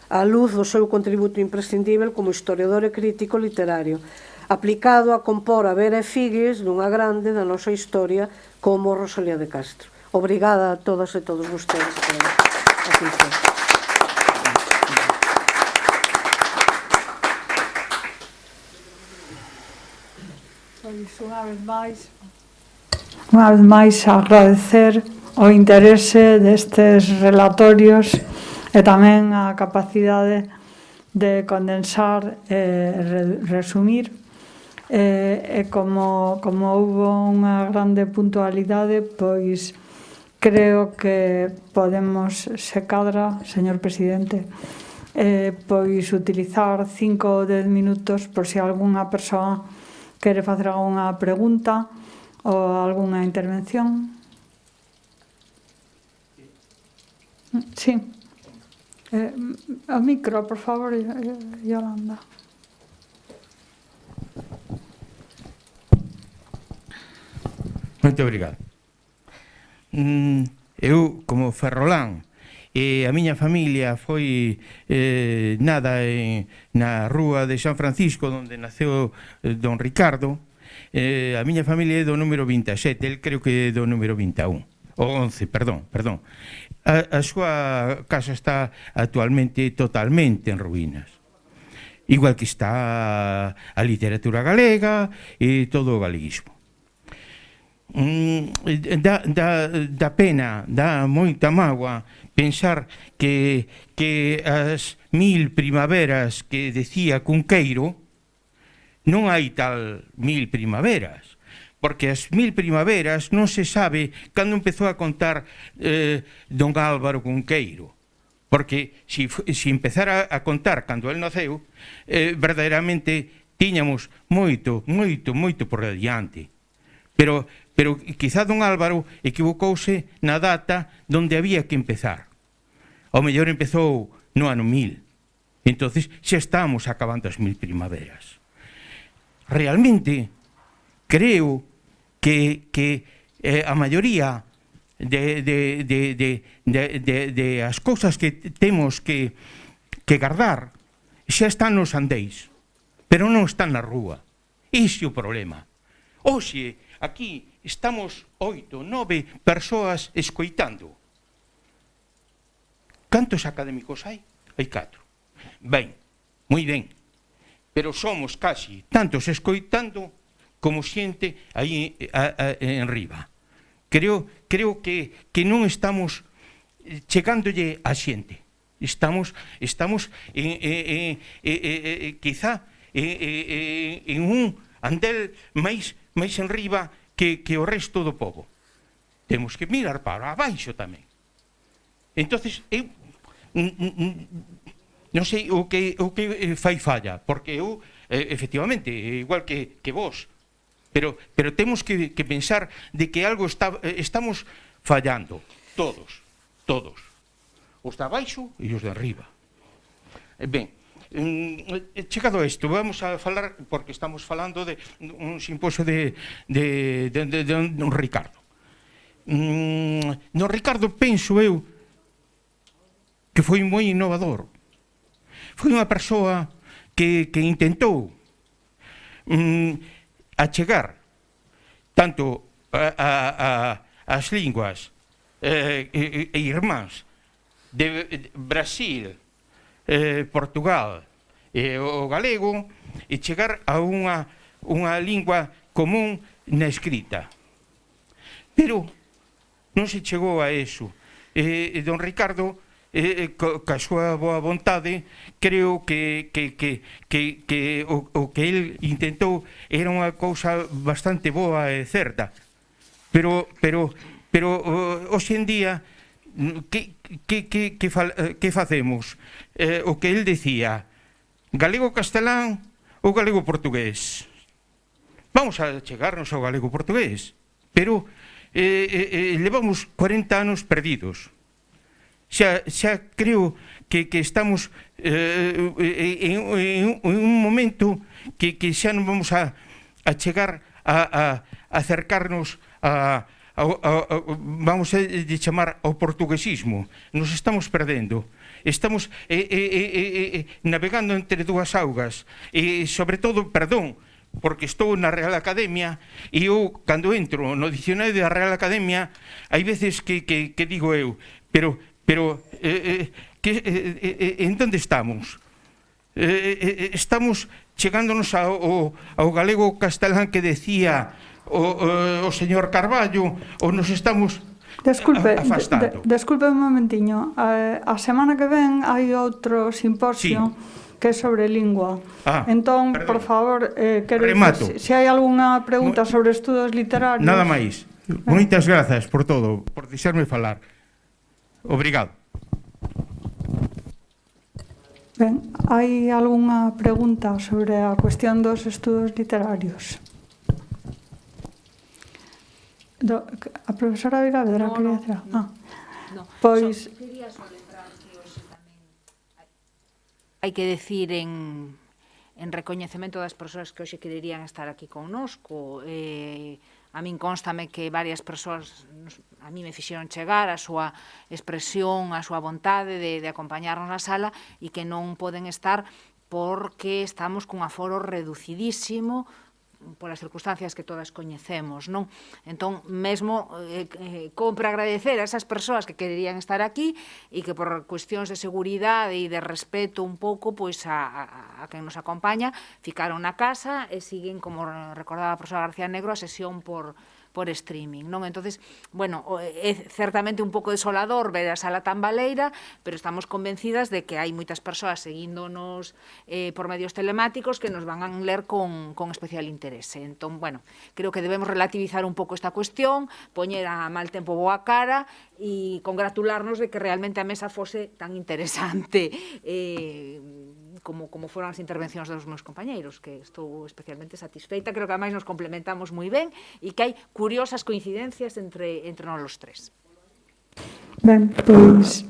á luz do seu contributo imprescindível como historiador e crítico literario, aplicado a compor a Vera e Figues dunha grande da nosa historia como Rosalía de Castro. Obrigada a todas e todos vostedes por a atención. Pois unha vez máis agradecer o interese destes relatorios e tamén a capacidade de condensar e resumir. E como houbo unha grande puntualidade, pois creo que podemos, se cadra, señor presidente, pois utilizar 5 ou 10 minutos por se algunha persoa quere facer algunha pregunta ou algunha intervención. Sí. O micro, por favor, Yolanda. Moito obrigado. Eu, como ferrolán, e a miña familia foi nada na rúa de San Francisco, onde naceu don Ricardo. A miña familia é do número 27, el creo que é do número 21, ou 11, perdón. A súa casa está actualmente totalmente en ruínas. Igual que está a literatura galega e todo o galeguismo. Dá pena, dá moita mágoa pensar que as 1000 primaveras que decía Cunqueiro non hai tal 1000 primaveras, porque as 1000 primaveras non se sabe cando empezou a contar don Álvaro Cunqueiro, porque se empezara a contar cando el naceu, verdadeiramente tiñamos moito por diante. Pero quizá don Álvaro equivocouse na data onde había que empezar. Ao mellor empezou no ano 1000. Entonces xa estamos acabando as 1000 primaveras. Realmente creo que a maioría de as cousas que temos que guardar xa están nos andeis, pero non están na rúa. Ese é o problema. Hoxe, aquí estamos 8, 9 persoas escoitando. Cantos académicos hai? Hai 4. Ben, moi ben. Pero somos casi tantos escoitando como xente aí en riba. Creo que non estamos chegándolle a xente. Estamos quizá en un andel máis en riba que o resto do povo. Temos que mirar para abaixo tamén. Entonces, eu non sei o que fai falla, porque eu, efectivamente, igual que vos, pero temos que pensar de que algo estamos fallando, todos, os de abaixo e os de arriba. Ben, chegado a isto, vamos a falar, porque estamos falando de un simposio de don Ricardo. Don Ricardo, penso eu, que foi moi innovador. Foi unha persoa que intentou achegar tanto as linguas e irmáns de Brasil, Portugal e o galego, e chegar a unha lingua común na escrita. Pero non se chegou a eso. Don Ricardo, ca súa boa vontade, creo que o que el intentou era unha cousa bastante boa e certa. Pero hoxe en día, que facemos? O que el decía, galego-castelán ou galego-portugués? Vamos a chegarnos ao galego-portugués, pero levamos 40 anos perdidos. Xa creo que estamos en un momento que xa non vamos a chegar a acercarnos vamos a chamar ao portuguesismo. Nos estamos perdendo. Estamos navegando entre dúas augas. E, sobre todo, perdón, porque estou na Real Academia e eu, cando entro no dicionario da Real Academia, hai veces que digo eu, pero en onde estamos? Estamos chegándonos ao galego castelán que decía o señor Carballo, ou nos estamos afastando. Desculpe un momentiño. A semana que ven hai outro simposio que é sobre lingua. Entón, por favor, quero dicir, se hai algunha pregunta sobre estudos literarios... Nada máis. Moitas grazas por todo, por deixarme falar. Obrigado. Ben, hai algunha pregunta sobre a cuestión dos estudos literarios? A profesora Vilavedra quería decir... Pois... Hai que decir en recoñecemento das persoas que hoxe quererían estar aquí connosco. A min constame que varias persoas a mí me fixeron chegar a súa expresión, a súa vontade de acompañarnos na sala e que non poden estar porque estamos cun aforo reducidísimo polas circunstancias que todas coñecemos, non? Entón, mesmo compre agradecer a esas persoas que quererían estar aquí e que por cuestións de seguridade e de respeto un pouco, pois a quen nos acompaña, ficaron na casa e siguen, como recordaba a profesora García Negro, a sesión por streaming, non? Entonces, bueno, é certamente un pouco desolador ver a sala tan baleira, pero estamos convencidas de que hai moitas persoas seguíndonos por medios telemáticos que nos van a ler con especial interese. Entón, bueno, creo que debemos relativizar un pouco esta cuestión, poñer a mal tempo boa cara e congratularnos de que realmente a mesa fose tan interesante como foron as intervencións dos meus compañeiros, que estou especialmente satisfeita. Creo que ademais nos complementamos moi ben e que hai curiosas coincidencias entre nós os tres. Ben, pois,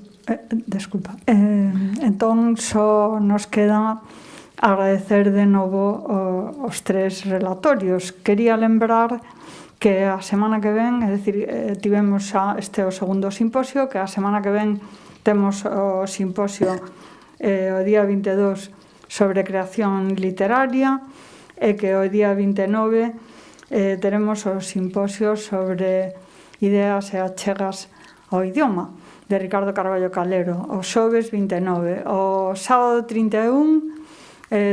desculpa, entón só nos queda agradecer de novo os tres relatorios. Quería lembrar que a semana que ven, é dicir, tivemos xa o segundo simposio, que a semana que ven temos o simposio o día 22 sobre creación literaria e que o día 29 teremos o simposio sobre ideas e achegas ao idioma de Ricardo Carballo Calero o xoves 29. O sábado 31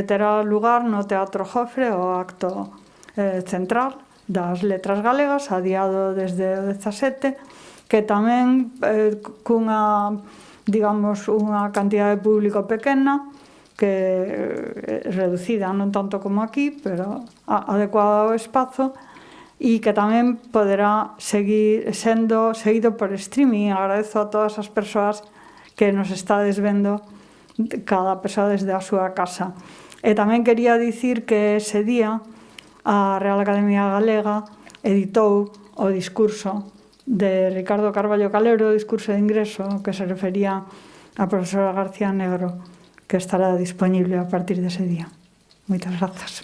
terá lugar no Teatro Jofre o acto central das letras galegas, adiado desde o 17, que tamén cunha, digamos, unha cantidad de público pequena, que reducida, non tanto como aquí, pero adecuada ao espazo, e que tamén poderá seguir sendo seguido por streaming. Agradezo a todas as persoas que nos estades vendo, cada persoa desde a súa casa. E tamén quería dicir que ese día a Real Academia Galega editou o discurso de Ricardo Carballo Calero, o discurso de ingreso que se refería a profesora García Negro, que estará disponible a partir dese día. Moitas grazas.